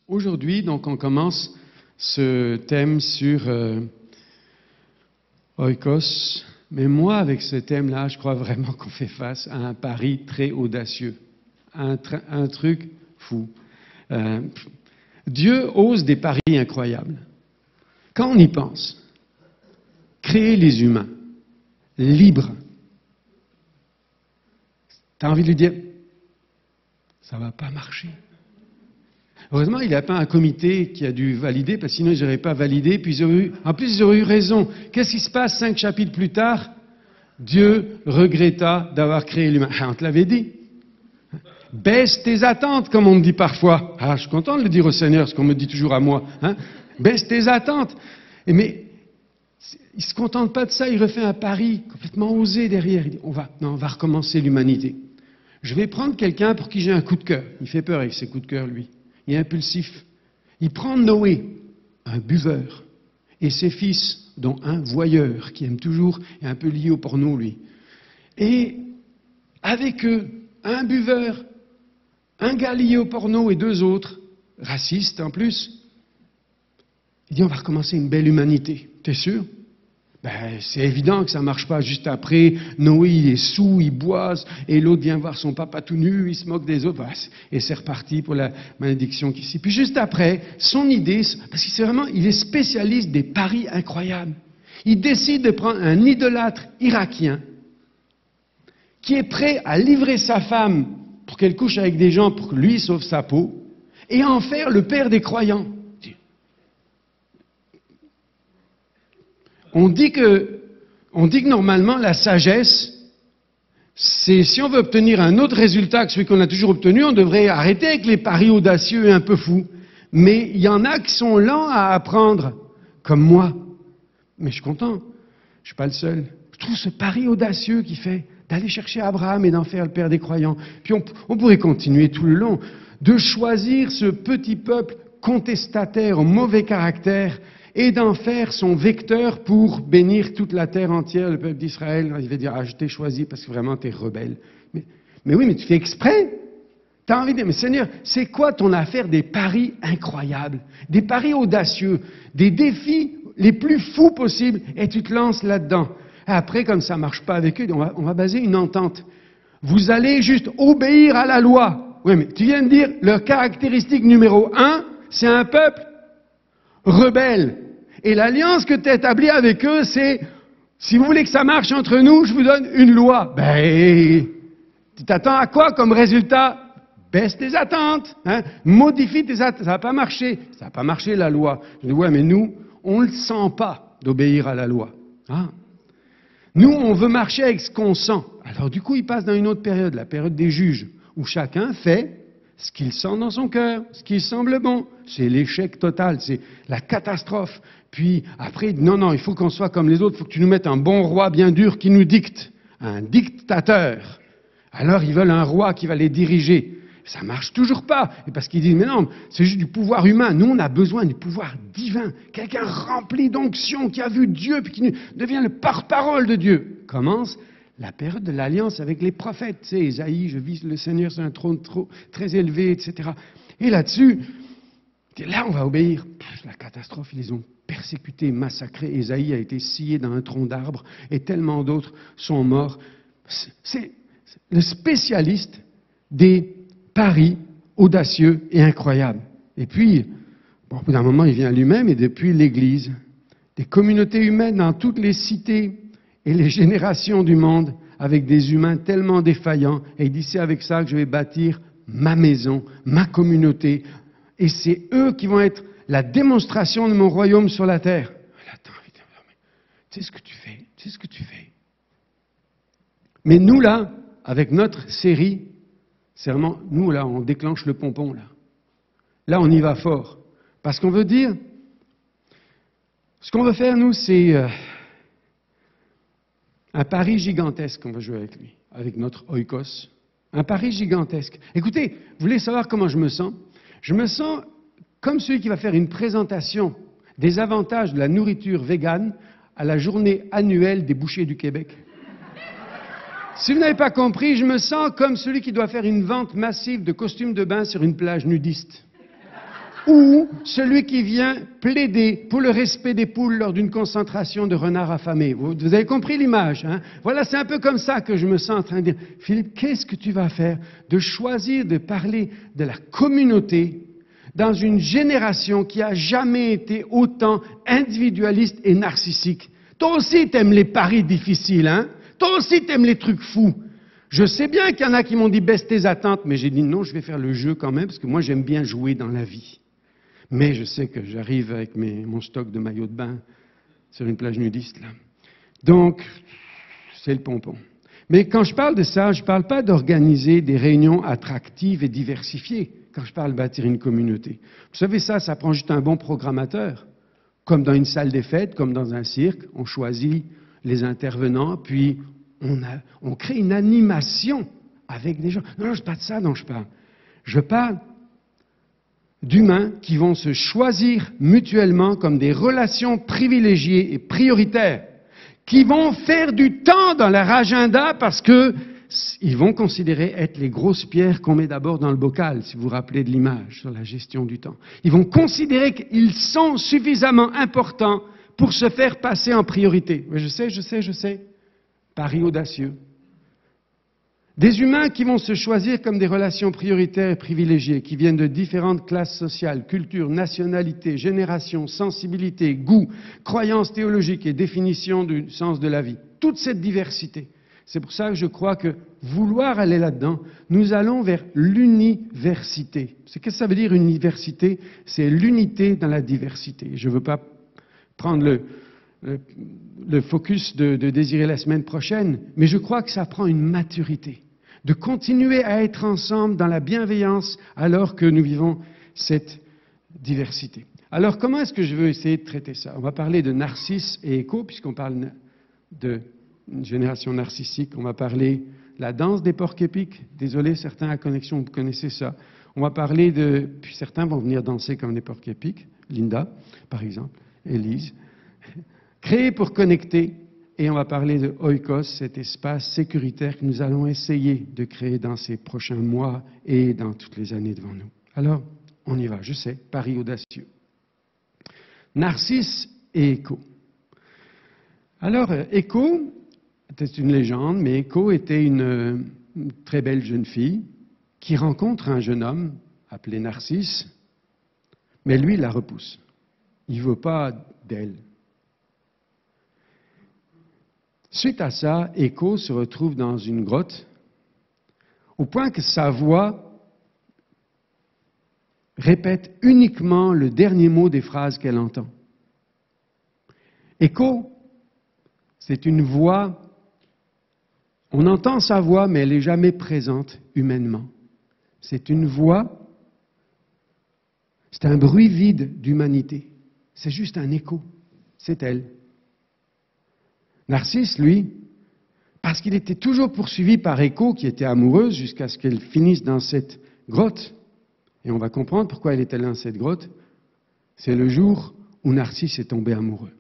Aujourd'hui, donc, on commence ce thème sur Oikos. Mais moi, avec ce thème-là, je crois vraiment qu'on fait face à un pari très audacieux, un truc fou. Dieu ose des paris incroyables. Quand on y pense, créer les humains libres, tu as envie de lui dire, ça ne va pas marcher. Heureusement, il n'y a pas un comité qui a dû valider, parce que sinon ils n'auraient pas validé, puis en plus ils auraient eu raison. Qu'est-ce qui se passe 5 chapitres plus tard? Dieu regretta d'avoir créé l'humain. Ah, on te l'avait dit. Baisse tes attentes, comme on me dit parfois. Ah, je suis content de le dire au Seigneur, ce qu'on me dit toujours à moi. Hein? Baisse tes attentes. Mais il ne se contente pas de ça, il refait un pari complètement osé derrière. Il dit, on va recommencer l'humanité. Je vais prendre quelqu'un pour qui j'ai un coup de cœur. Il fait peur avec ses coups de cœur, lui. Il est impulsif. Il prend Noé, un buveur, et ses fils, dont un voyeur, qui aime toujours, est un peu lié au porno, lui. Et avec eux, un buveur, un gars lié au porno et 2 autres, racistes en plus. Il dit, on va recommencer une belle humanité. T'es sûr? Ben, c'est évident que ça ne marche pas. Juste après, Noé, il est saoul, il boise, et l'autre vient voir son papa tout nu, il se moque des autres, et c'est reparti pour la malédiction qui s'y. Puis juste après, son idée, parce que c'est vraiment, il est spécialiste des paris incroyables. Il décide de prendre un idolâtre irakien qui est prêt à livrer sa femme pour qu'elle couche avec des gens pour que lui sauve sa peau, et en faire le père des croyants. On dit que normalement, la sagesse, c'est si on veut obtenir un autre résultat que celui qu'on a toujours obtenu, on devrait arrêter avec les paris audacieux et un peu fous. Mais il y en a qui sont lents à apprendre, comme moi. Mais je suis content, je ne suis pas le seul. Je trouve ce pari audacieux qui fait d'aller chercher Abraham et d'en faire le père des croyants. Puis on pourrait continuer tout le long, de choisir ce petit peuple contestataire, au mauvais caractère, et d'en faire son vecteur pour bénir toute la terre entière, le peuple d'Israël. Il va dire, ah, je t'ai choisi parce que vraiment t'es rebelle. Mais oui, mais tu fais exprès. Tu as envie de dire, mais Seigneur, c'est quoi ton affaire des paris incroyables, des paris audacieux, des défis les plus fous possibles, et tu te lances là-dedans. Après, comme ça ne marche pas avec eux, on va baser une entente. Vous allez juste obéir à la loi. Oui, mais tu viens de dire, leur caractéristique numéro 1, c'est un peuple rebelle. Et l'alliance que tu as établie avec eux, c'est, si vous voulez que ça marche entre nous, je vous donne une loi. Ben, tu t'attends à quoi comme résultat? Baisse tes attentes, hein? Modifie tes attentes. Ça n'a pas marché. Ça n'a pas marché, la loi. Je dis, ouais, mais nous, on ne le sent pas d'obéir à la loi. Ah. Nous, on veut marcher avec ce qu'on sent. Alors, du coup, il passe dans une autre période, la période des juges, où chacun fait ce qu'il sent dans son cœur, ce qui semble bon. C'est l'échec total, c'est la catastrophe. Puis après, non, il faut qu'on soit comme les autres, il faut que tu nous mettes un bon roi bien dur qui nous dicte, un dictateur. Alors ils veulent un roi qui va les diriger. Ça marche toujours pas. Et parce qu'ils disent, mais non, c'est juste du pouvoir humain. Nous, on a besoin du pouvoir divin. Quelqu'un rempli d'onction, qui a vu Dieu, puis qui devient le porte-parole de Dieu. Commence la période de l'alliance avec les prophètes. Tu sais, Ésaïe, je vis le Seigneur sur un trône très élevé, etc. Et là-dessus, là, on va obéir. La catastrophe, ils les ont persécutés, massacrés. Ésaïe a été scié dans un tronc d'arbre et tellement d'autres sont morts. C'est le spécialiste des paris audacieux et incroyables. Et puis, au bout d'un moment, il vient lui-même et depuis l'Église, des communautés humaines dans toutes les cités et les générations du monde, avec des humains tellement défaillants. Et il dit, c'est avec ça que je vais bâtir ma maison, ma communauté. Et c'est eux qui vont être la démonstration de mon royaume sur la terre. Là, attends, tu sais ce que tu fais, tu sais ce que tu fais. Mais nous, là, avec notre série, c'est vraiment, nous, là, on déclenche le pompon, là. Là, on y va fort. Parce qu'on veut dire, ce qu'on veut faire, nous, c'est un pari gigantesque qu'on va jouer avec lui, avec notre oikos. Un pari gigantesque. Écoutez, vous voulez savoir comment je me sens? Je me sens comme celui qui va faire une présentation des avantages de la nourriture végane à la journée annuelle des bouchers du Québec. Si vous n'avez pas compris, je me sens comme celui qui doit faire une vente massive de costumes de bain sur une plage nudiste. ou celui qui vient plaider pour le respect des poules lors d'une concentration de renards affamés. Vous avez compris l'image, hein? Voilà, c'est un peu comme ça que je me sens en train de dire, Philippe, qu'est-ce que tu vas faire de choisir de parler de la communauté dans une génération qui a jamais été autant individualiste et narcissique? Toi aussi, t'aimes les paris difficiles, hein? Toi aussi, t'aimes les trucs fous. Je sais bien qu'il y en a qui m'ont dit baisse tes attentes, mais j'ai dit non, je vais faire le jeu quand même, parce que moi j'aime bien jouer dans la vie. Mais je sais que j'arrive avec mon stock de maillots de bain sur une plage nudiste, là. Donc, c'est le pompon. Mais quand je parle de ça, je ne parle pas d'organiser des réunions attractives et diversifiées, quand je parle de bâtir une communauté. Vous savez, ça prend juste un bon programmateur. Comme dans une salle des fêtes, comme dans un cirque, on choisit les intervenants, puis on crée une animation avec des gens. Non, c'est pas de ça dont je parle. Je parle d'humains qui vont se choisir mutuellement comme des relations privilégiées et prioritaires, qui vont faire du temps dans leur agenda parce que ils vont considérer être les grosses pierres qu'on met d'abord dans le bocal, si vous vous rappelez de l'image sur la gestion du temps. Ils vont considérer qu'ils sont suffisamment importants pour se faire passer en priorité. Mais je sais. Pari audacieux. Des humains qui vont se choisir comme des relations prioritaires et privilégiées, qui viennent de différentes classes sociales, cultures, nationalités, générations, sensibilités, goûts, croyances théologiques et définitions du sens de la vie. Toute cette diversité. C'est pour ça que je crois que vouloir aller là-dedans, nous allons vers l'université. Qu'est-ce que ça veut dire université? C'est l'unité dans la diversité. Je ne veux pas prendre le focus de Désirer la semaine prochaine, mais je crois que ça prend une maturité, de continuer à être ensemble dans la bienveillance alors que nous vivons cette diversité. Alors comment est-ce que je veux essayer de traiter ça? On va parler de Narcisse et Écho, puisqu'on parle de une génération narcissique. On va parler de la danse des porcs-épics. Désolé, certains à connexion, vous connaissez ça. On va parler puis certains vont venir danser comme des porcs-épics. Linda, par exemple, Élise. Créé pour connecter, et on va parler de Oikos, cet espace sécuritaire que nous allons essayer de créer dans ces prochains mois et dans toutes les années devant nous. Alors, on y va, je sais, pari audacieux. Narcisse et Écho. Alors, Écho était une légende, mais Écho était une très belle jeune fille qui rencontre un jeune homme appelé Narcisse, mais lui, il la repousse. Il ne veut pas d'elle. Suite à ça, Écho se retrouve dans une grotte, au point que sa voix répète uniquement le dernier mot des phrases qu'elle entend. Écho, c'est une voix, on entend sa voix, mais elle n'est jamais présente humainement. C'est une voix, c'est un bruit vide d'humanité. C'est juste un écho, c'est elle. Narcisse, lui, parce qu'il était toujours poursuivi par Écho, qui était amoureuse jusqu'à ce qu'elle finisse dans cette grotte. Et on va comprendre pourquoi elle était dans cette grotte. C'est le jour où Narcisse est tombé amoureux.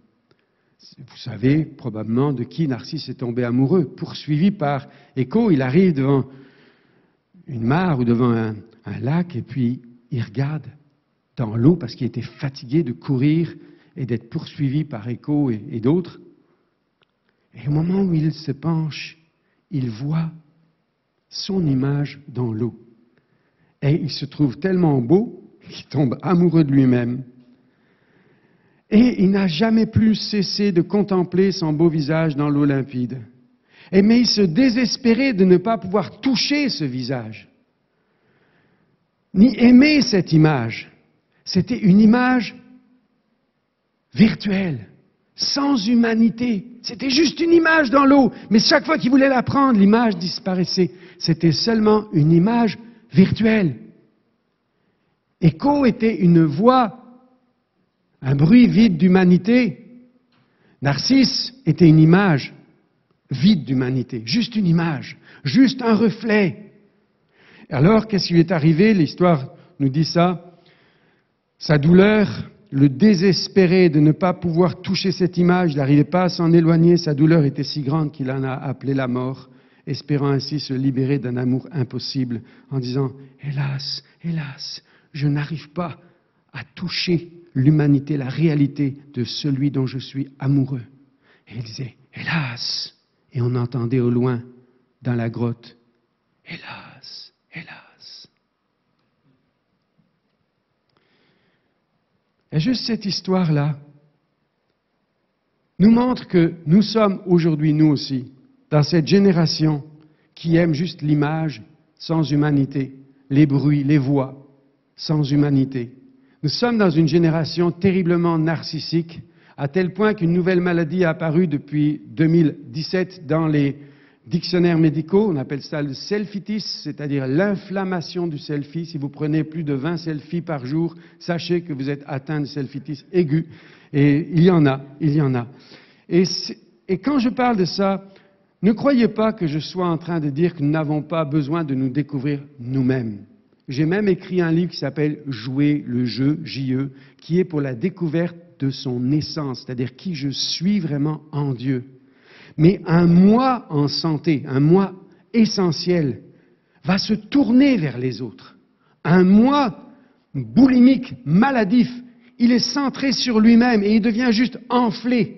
Vous savez probablement de qui Narcisse est tombé amoureux. Poursuivi par Écho, il arrive devant une mare ou devant un lac, et puis il regarde dans l'eau parce qu'il était fatigué de courir et d'être poursuivi par Écho et d'autres. Et au moment où il se penche, il voit son image dans l'eau. Et il se trouve tellement beau qu'il tombe amoureux de lui-même. Et il n'a jamais plus cessé de contempler son beau visage dans l'eau limpide. Mais il se désespérait de ne pas pouvoir toucher ce visage, ni aimer cette image. C'était une image virtuelle, sans humanité. C'était juste une image dans l'eau. Mais chaque fois qu'il voulait la prendre, l'image disparaissait. C'était seulement une image virtuelle. Écho était une voix, un bruit vide d'humanité. Narcisse était une image vide d'humanité. Juste une image, juste un reflet. Alors, qu'est-ce qui lui est arrivé? L'histoire nous dit ça. Sa douleur le désespéré de ne pas pouvoir toucher cette image, il n'arrivait pas à s'en éloigner, sa douleur était si grande qu'il en a appelé la mort, espérant ainsi se libérer d'un amour impossible, en disant « Hélas, hélas, je n'arrive pas à toucher l'humanité, la réalité de celui dont je suis amoureux. Et il disait, hélas! Et on entendait au loin, dans la grotte, hélas, hélas. Et juste cette histoire-là nous montre que nous sommes aujourd'hui, nous aussi, dans cette génération qui aime juste l'image sans humanité, les bruits, les voix sans humanité. Nous sommes dans une génération terriblement narcissique, à tel point qu'une nouvelle maladie a apparu depuis 2017 dans les dictionnaires médicaux. On appelle ça le selfitis, c'est-à-dire l'inflammation du selfie. Si vous prenez plus de 20 selfies par jour, sachez que vous êtes atteint de selfitis aigu. Et il y en a. Et quand je parle de ça, ne croyez pas que je sois en train de dire que nous n'avons pas besoin de nous découvrir nous-mêmes. J'ai même écrit un livre qui s'appelle « Jouer le jeu », J-E, qui est pour la découverte de son essence, c'est-à-dire qui je suis vraiment en Dieu. Mais un moi en santé, un moi essentiel, va se tourner vers les autres. Un moi boulimique, maladif, il est centré sur lui-même et il devient juste enflé.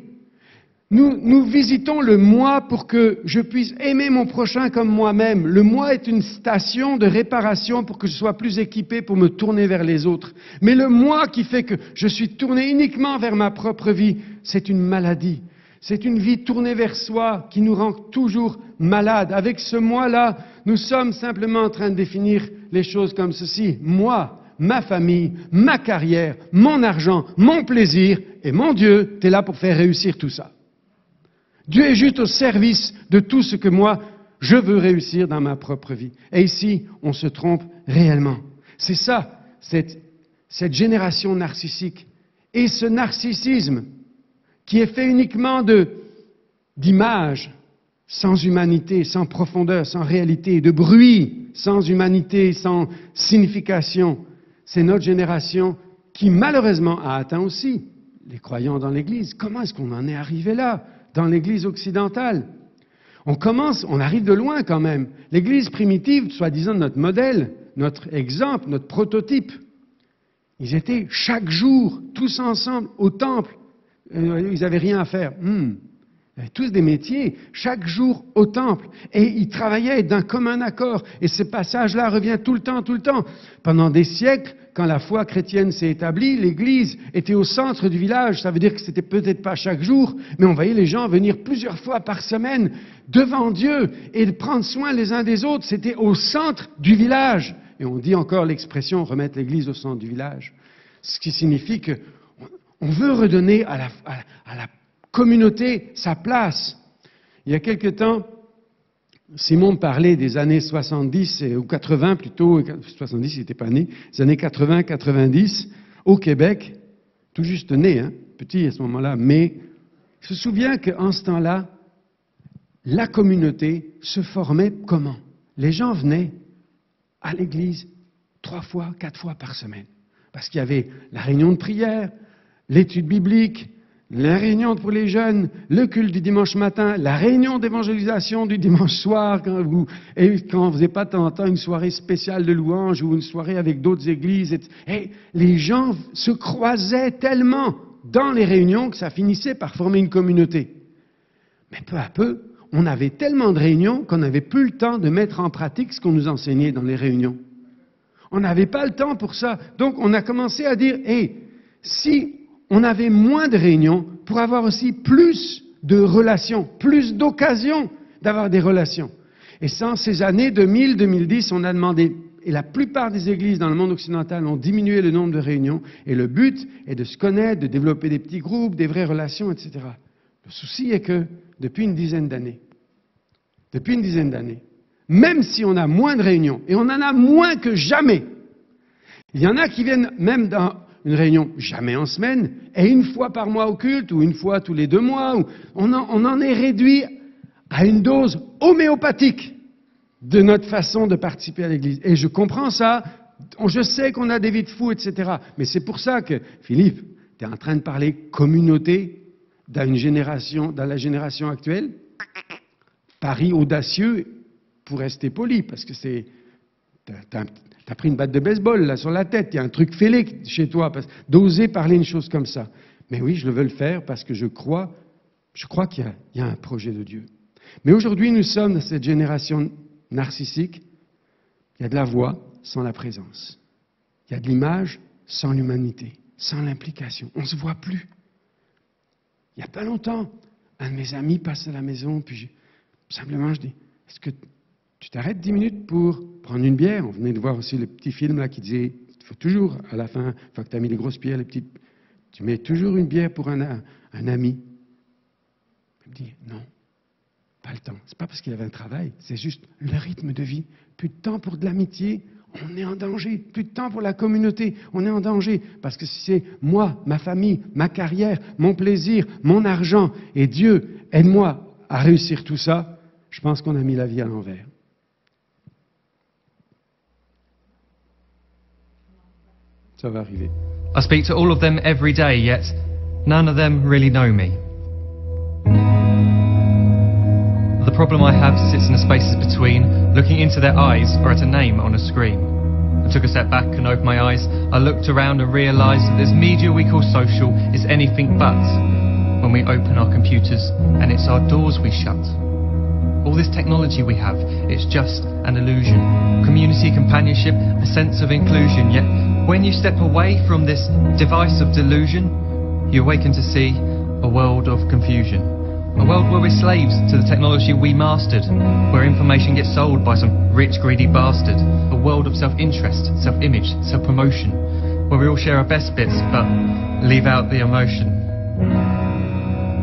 Nous visitons le moi pour que je puisse aimer mon prochain comme moi-même. Le moi est une station de réparation pour que je sois plus équipé pour me tourner vers les autres. Mais le moi qui fait que je suis tourné uniquement vers ma propre vie, c'est une maladie. C'est une vie tournée vers soi qui nous rend toujours malades. Avec ce moi-là, nous sommes simplement en train de définir les choses comme ceci. Moi, ma famille, ma carrière, mon argent, mon plaisir et mon Dieu, tu es là pour faire réussir tout ça. Dieu est juste au service de tout ce que moi, je veux réussir dans ma propre vie. Et ici, on se trompe réellement. C'est ça, cette génération narcissique. Et ce narcissisme qui est fait uniquement d'images sans humanité, sans profondeur, sans réalité, de bruit sans humanité, sans signification, c'est notre génération qui malheureusement a atteint aussi les croyants dans l'Église. Comment est-ce qu'on en est arrivé là ? Dans l'Église occidentale. On arrive de loin quand même. L'Église primitive, soi-disant notre modèle, notre exemple, notre prototype, ils étaient chaque jour, tous ensemble, au temple. Ils n'avaient rien à faire. Ils avaient tous des métiers, chaque jour au temple. Et ils travaillaient d'un commun accord. Et ce passage-là revient tout le temps. Pendant des siècles, quand la foi chrétienne s'est établie, l'Église était au centre du village. Ça veut dire que c'était peut-être pas chaque jour, mais on voyait les gens venir plusieurs fois par semaine devant Dieu et de prendre soin les uns des autres. C'était au centre du village. Et on dit encore l'expression « remettre l'Église au centre du village ». Ce qui signifie qu'on veut redonner à la communauté sa place. Il y a quelque temps, Simon parlait des années 70 ou 80 plutôt, 70 il n'était pas né, les années 80, 90 au Québec, tout juste né, petit à ce moment-là, mais je me souviens qu'en ce temps-là, la communauté se formait comment? Les gens venaient à l'église 3 fois, 4 fois par semaine, parce qu'il y avait la réunion de prière, l'étude biblique, la réunion pour les jeunes, le culte du dimanche matin, la réunion d'évangélisation du dimanche soir, quand on ne faisait pas de temps en temps une soirée spéciale de louange ou une soirée avec d'autres églises. Et les gens se croisaient tellement dans les réunions que ça finissait par former une communauté. Mais peu à peu, on avait tellement de réunions qu'on n'avait plus le temps de mettre en pratique ce qu'on nous enseignait dans les réunions. On n'avait pas le temps pour ça. Donc on a commencé à dire, si on avait moins de réunions pour avoir aussi plus de relations, plus d'occasions d'avoir des relations. Et sans ces années 2000-2010, on a demandé, et la plupart des églises dans le monde occidental ont diminué le nombre de réunions, et le but est de se connaître, de développer des petits groupes, des vraies relations, etc. Le souci est que, depuis une dizaine d'années, même si on a moins de réunions, et on en a moins que jamais, il y en a qui viennent même dans une réunion jamais en semaine, et une fois par mois au culte, ou une fois tous les 2 mois, on en est réduit à une dose homéopathique de notre façon de participer à l'Église. Et je comprends ça, je sais qu'on a des vies de fous, etc. Mais c'est pour ça que, Philippe, tu es en train de parler communauté dans la génération actuelle. Pari audacieux, pour rester poli, parce que c'est T'as pris une batte de baseball là sur la tête, il y a un truc fêlé chez toi, d'oser parler une chose comme ça. Mais oui, je le veux le faire parce que je crois qu'il y a un projet de Dieu. Mais aujourd'hui, nous sommes dans cette génération narcissique. Il y a de la voix sans la présence. Il y a de l'image sans l'humanité, sans l'implication. On ne se voit plus. Il n'y a pas longtemps, un de mes amis passe à la maison, puis simplement je dis, est-ce que tu t'arrêtes 10 minutes pour prendre une bière? On venait de voir aussi le petit film là qui disait, il faut toujours, à la fin, une fois que tu as mis les grosses pierres, les petites, tu mets toujours une bière pour un ami. Il me dit, non, pas le temps. C'est pas parce qu'il avait un travail, c'est juste le rythme de vie. Plus de temps pour de l'amitié, on est en danger. Plus de temps pour la communauté, on est en danger. Parce que si c'est moi, ma famille, ma carrière, mon plaisir, mon argent, et Dieu, aide-moi à réussir tout ça, je pense qu'on a mis la vie à l'envers. Ça va arriver. I speak to all of them every day, yet none of them really know me. The problem I have sits in the spaces between looking into their eyes or at a name on a screen. I took a step back and opened my eyes. I looked around and realised that this media we call social is anything but when we open our computers and it's our doors we shut. All this technology we have, it's just an illusion. Community, companionship, a sense of inclusion. Yet when you step away from this device of delusion, you awaken to see a world of confusion. A world where we're slaves to the technology we mastered, where information gets sold by some rich, greedy bastard. A world of self-interest, self-image, self-promotion, where we all share our best bits but leave out the emotion.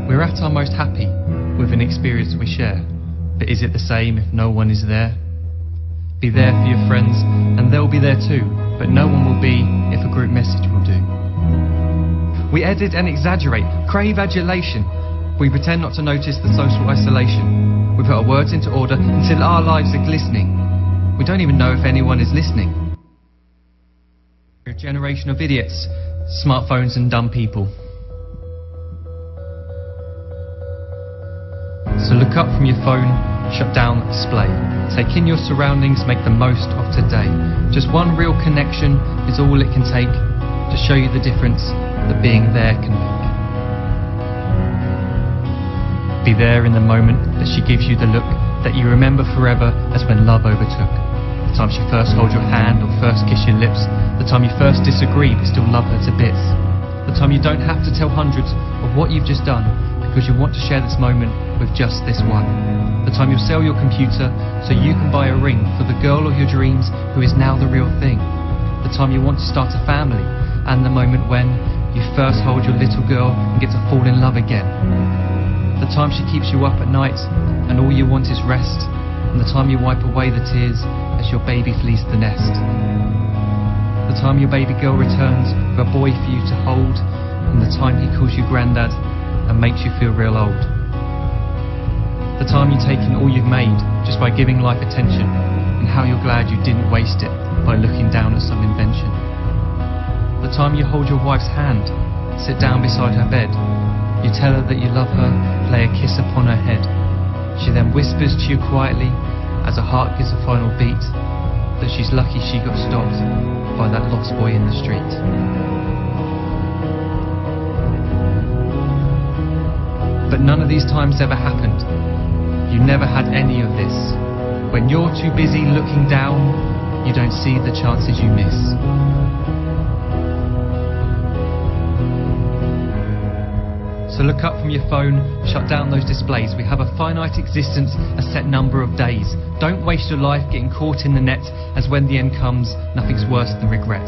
We're at our most happy with an experience we share. But is it the same if no one is there? Be there for your friends, and they'll be there too, but no one will be if a group message will do. We edit and exaggerate, crave adulation. We pretend not to notice the social isolation. We put our words into order until our lives are glistening. We don't even know if anyone is listening. We're a generation of idiots, smartphones and dumb people. So look up from your phone, shut down the display. Take in your surroundings, make the most of today. Just one real connection is all it can take to show you the difference that being there can make. Be there in the moment that she gives you the look that you remember forever as when love overtook. The time she first holds your hand or first kiss your lips. The time you first disagree but still love her to bits. The time you don't have to tell hundreds of what you've just done because you want to share this moment with just this one. The time you'll sell your computer so you can buy a ring for the girl of your dreams who is now the real thing. The time you want to start a family, and the moment when you first hold your little girl and get to fall in love again. The time she keeps you up at night and all you want is rest, and the time you wipe away the tears as your baby flees the nest. The time your baby girl returns with a boy for you to hold, and the time he calls you granddad and makes you feel real old. The time you take in all you've made just by giving life attention, and how you're glad you didn't waste it by looking down at some invention. The time you hold your wife's hand, sit down beside her bed, you tell her that you love her, lay a kiss upon her head. She then whispers to you quietly as her heart gives a final beat that she's lucky she got stopped by that lost boy in the street. But none of these times ever happened. You never had any of this. When you're too busy looking down, you don't see the chances you miss. So look up from your phone, shut down those displays. We have a finite existence, a set number of days. Don't waste your life getting caught in the net, as when the end comes, nothing's worse than regret.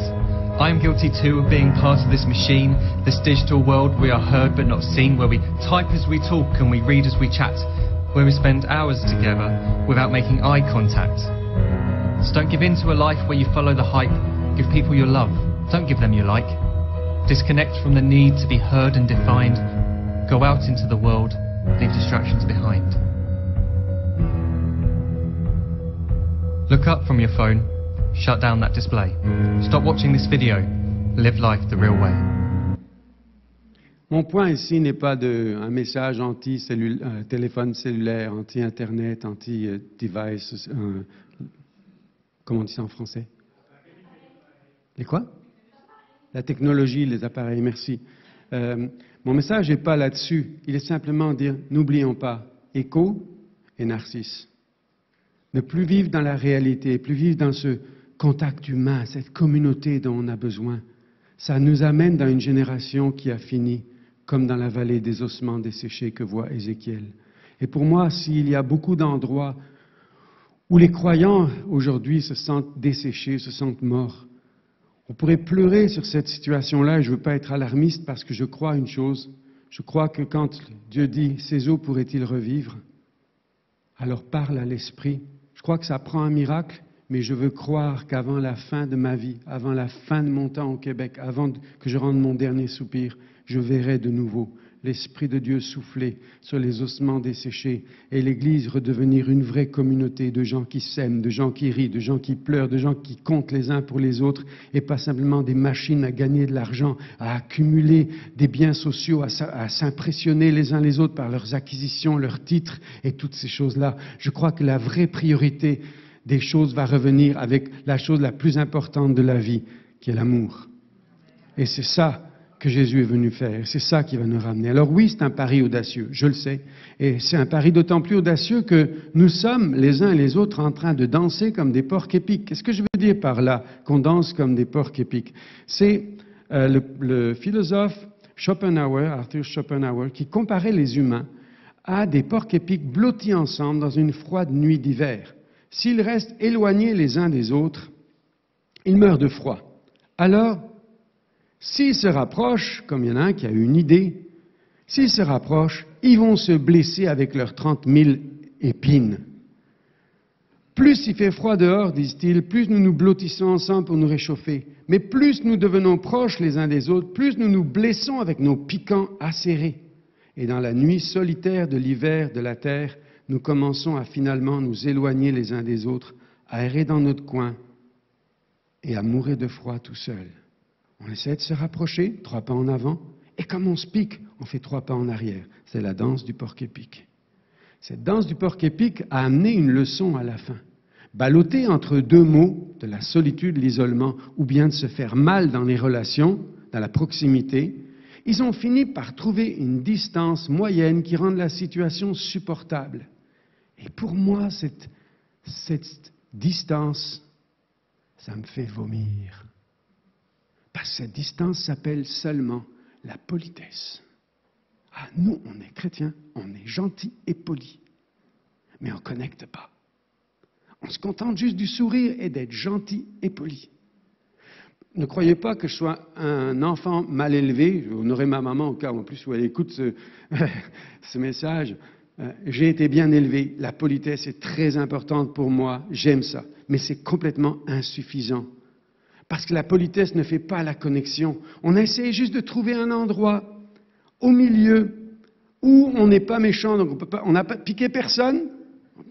I am guilty too of being part of this machine, this digital world we are heard but not seen, where we type as we talk and we read as we chat, where we spend hours together without making eye contact. So don't give in to a life where you follow the hype. Give people your love, don't give them your like. Disconnect from the need to be heard and defined. Go out into the world, leave distractions behind. Look up from your phone, shut down that display. Stop watching this video, live life the real way. Mon point ici n'est pas un message anti-téléphone cellulaire, anti-internet, anti-device, Comment on dit ça en français? Les quoi? La technologie, les appareils, merci. Mon message n'est pas là-dessus. Il est simplement dire, n'oublions pas, Écho et Narcisse. Ne plus vivre dans la réalité, plus vivre dans ce contact humain, cette communauté dont on a besoin. Ça nous amène dans une génération qui a fini, comme dans la vallée des ossements desséchés que voit Ézéchiel. Et pour moi, s'il y a beaucoup d'endroits où les croyants aujourd'hui se sentent desséchés, se sentent morts, on pourrait pleurer sur cette situation-là, et je ne veux pas être alarmiste parce que je crois une chose, je crois que quand Dieu dit « ces eaux pourraient-ils revivre ?» alors parle à l'esprit. Je crois que ça prend un miracle, mais je veux croire qu'avant la fin de ma vie, avant la fin de mon temps au Québec, avant que je rende mon dernier soupir, je verrai de nouveau l'Esprit de Dieu souffler sur les ossements desséchés et l'Église redevenir une vraie communauté de gens qui s'aiment, de gens qui rient, de gens qui pleurent, de gens qui comptent les uns pour les autres et pas simplement des machines à gagner de l'argent, à accumuler des biens sociaux, à s'impressionner les uns les autres par leurs acquisitions, leurs titres et toutes ces choses-là. Je crois que la vraie priorité des choses va revenir avec la chose la plus importante de la vie, qui est l'amour. Et c'est ça que Jésus est venu faire. C'est ça qui va nous ramener. Alors oui, c'est un pari audacieux, je le sais. Et c'est un pari d'autant plus audacieux que nous sommes les uns et les autres en train de danser comme des porcs épics. Qu'est-ce que je veux dire par là, qu'on danse comme des porcs épics? C'est le philosophe Arthur Schopenhauer, qui comparait les humains à des porcs épics blottis ensemble dans une froide nuit d'hiver. S'ils restent éloignés les uns des autres, ils meurent de froid. Alors, s'ils se rapprochent, comme il y en a un qui a eu une idée, s'ils se rapprochent, ils vont se blesser avec leurs 30 000 épines. Plus il fait froid dehors, disent-ils, plus nous nous blottissons ensemble pour nous réchauffer. Mais plus nous devenons proches les uns des autres, plus nous nous blessons avec nos piquants acérés. Et dans la nuit solitaire de l'hiver de la terre, nous commençons à finalement nous éloigner les uns des autres, à errer dans notre coin et à mourir de froid tout seul. On essaie de se rapprocher, 3 pas en avant, et comme on se pique, on fait 3 pas en arrière. C'est la danse du porc-épic. Cette danse du porc-épic a amené une leçon à la fin. Ballotter entre 2 mots, de la solitude, l'isolement, ou bien de se faire mal dans les relations, dans la proximité, ils ont fini par trouver une distance moyenne qui rende la situation supportable. Et pour moi, cette distance, ça me fait vomir. Parce que cette distance s'appelle seulement la politesse. Ah, nous, on est chrétiens, on est gentils et polis, mais on ne connecte pas. On se contente juste du sourire et d'être gentil et poli. Ne croyez pas que je sois un enfant mal élevé. Je honorerai ma maman au cas où en plus où elle écoute ce message. J'ai été bien élevé. La politesse est très importante pour moi. J'aime ça. Mais c'est complètement insuffisant. Parce que la politesse ne fait pas la connexion. On essaie juste de trouver un endroit au milieu où on n'est pas méchant, donc on n'a pas piqué personne.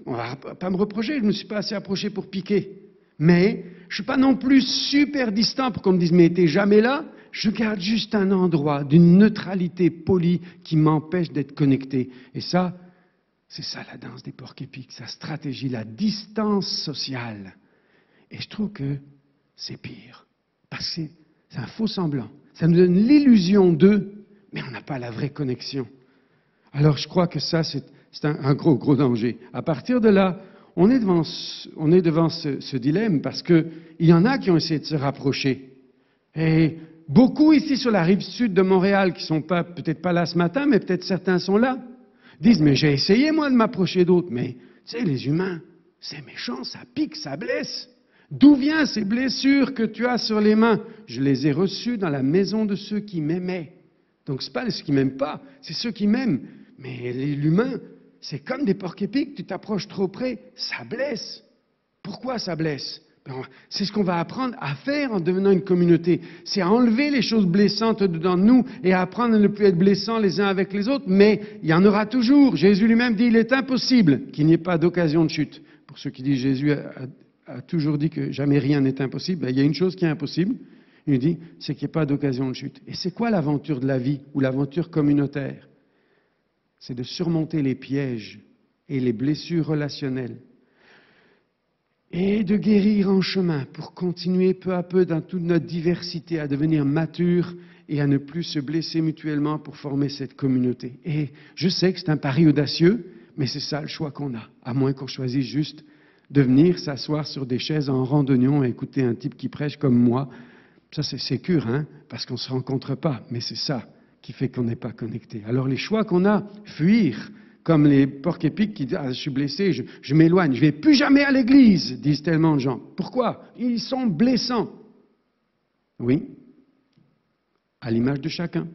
On ne va pas me reprocher, je ne me suis pas assez approché pour piquer. Mais je ne suis pas non plus super distant pour qu'on me dise « mais t'es jamais là ». Je garde juste un endroit d'une neutralité polie qui m'empêche d'être connecté. Et ça, c'est ça la danse des porcs épics, sa stratégie, la distance sociale. Et je trouve que c'est pire. Parce que c'est un faux semblant. Ça nous donne l'illusion d'eux, mais on n'a pas la vraie connexion. Alors je crois que ça, c'est un gros danger. À partir de là, on est devant ce dilemme parce qu'il y en a qui ont essayé de se rapprocher. Et beaucoup ici sur la rive sud de Montréal, qui ne sont peut-être pas là ce matin, mais peut-être certains sont là, disent « mais j'ai essayé moi de m'approcher d'autres, mais tu sais, les humains, c'est méchant, ça pique, ça blesse. D'où viennent ces blessures que tu as sur les mains? Je les ai reçues dans la maison de ceux qui m'aimaient. » Donc ce n'est pas ceux qui ne m'aiment pas, c'est ceux qui m'aiment. Mais l'humain, c'est comme des porcs épics, tu t'approches trop près, ça blesse. Pourquoi ça blesse? C'est ce qu'on va apprendre à faire en devenant une communauté. C'est à enlever les choses blessantes dedans de nous et à apprendre à ne plus être blessants les uns avec les autres, mais il y en aura toujours. Jésus lui-même dit, il est impossible qu'il n'y ait pas d'occasion de chute. Pour ceux qui disent, Jésus a toujours dit que jamais rien n'est impossible, il y a une chose qui est impossible, il dit, c'est qu'il n'y ait pas d'occasion de chute. Et c'est quoi l'aventure de la vie ou l'aventure communautaire? C'est de surmonter les pièges et les blessures relationnelles. et de guérir en chemin pour continuer peu à peu dans toute notre diversité à devenir mature et à ne plus se blesser mutuellement pour former cette communauté. Et je sais que c'est un pari audacieux, mais c'est ça le choix qu'on a, à moins qu'on choisisse juste de venir s'asseoir sur des chaises en randonnion et écouter un type qui prêche comme moi. Ça, c'est sécure, hein, parce qu'on ne se rencontre pas, mais c'est ça qui fait qu'on n'est pas connecté. Alors les choix qu'on a, fuir, comme les porcs-épics qui disent « Ah, je suis blessé, je m'éloigne, je ne vais plus jamais à l'église », disent tellement de gens. Pourquoi? Ils sont blessants. Oui, à l'image de chacun.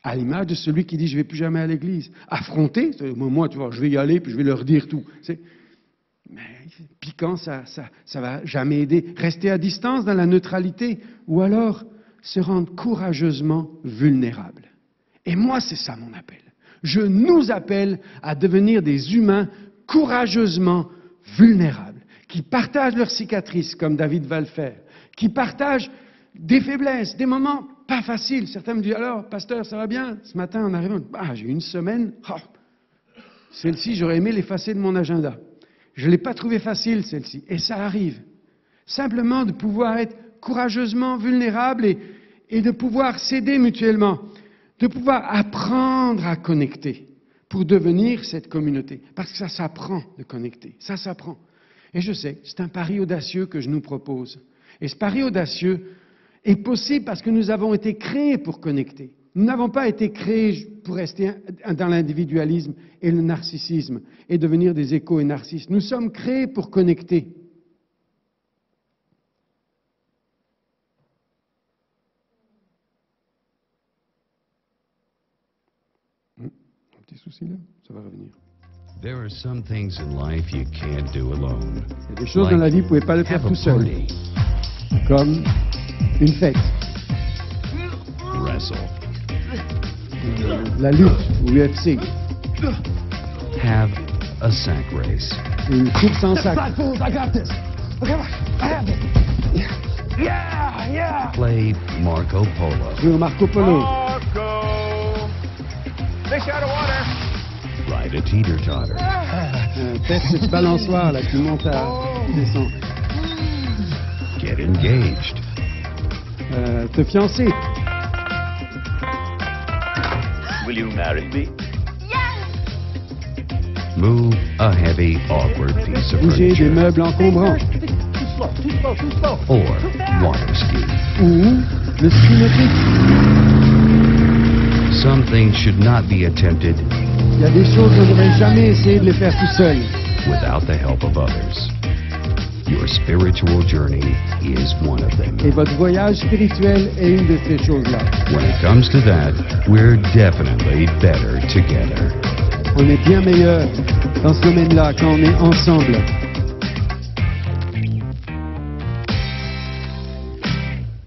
À l'image de celui qui dit « je ne vais plus jamais à l'église ». Affronter, moi, tu vois, je vais y aller, puis je vais leur dire tout. Mais piquant, ça va jamais aider. Rester à distance dans la neutralité, ou alors se rendre courageusement vulnérable. Et moi, c'est ça mon appel. Je nous appelle à devenir des humains courageusement vulnérables, qui partagent leurs cicatrices, comme David va le faire, qui partagent des faiblesses, des moments pas faciles. Certains me disent, alors, pasteur, ça va bien? Ce matin, en arrivant, j'ai eu une semaine, celle-ci, j'aurais aimé l'effacer de mon agenda. Je ne l'ai pas trouvée facile, celle-ci. Et ça arrive. Simplement de pouvoir être courageusement vulnérable et de pouvoir s'aider mutuellement, de pouvoir apprendre à connecter pour devenir cette communauté. Parce que ça s'apprend de connecter, ça s'apprend. Et je sais, c'est un pari audacieux que je nous propose. Et ce pari audacieux est possible parce que nous avons été créés pour connecter. Nous n'avons pas été créés pour rester dans l'individualisme et le narcissisme et devenir des échos et narcisses. Nous sommes créés pour connecter. Un petit souci là, ça va revenir. There are some things in life you can't do alone. Il y a des choses dans la vie, vous ne pouvez pas le faire tout seul. Comme une fête. Wrestle. La lutte, ou UFC. Have a sack race. Une course en sac. Play Marco Polo. Jouer au Marco Polo. Fish out of water. Ride a teeter-totter. Faire cette balançoire là qui monte qui descend. Get engaged. Te fiancer. Will you marry me? Move a heavy, awkward piece of Bouger des furniture. meubles encombrants. Too slow. Or water ski. Ou le ski nautique. Some things should not be attempted Il y a des choses qu'on ne devrait jamais essayer de les faire tout seul. without the help of others. Your spiritual journey is one of them. Et votre voyage spirituel est une de ces choses-là. When it comes to that, we're definitely better together. On est bien meilleur dans ce domaine-là quand on est ensemble.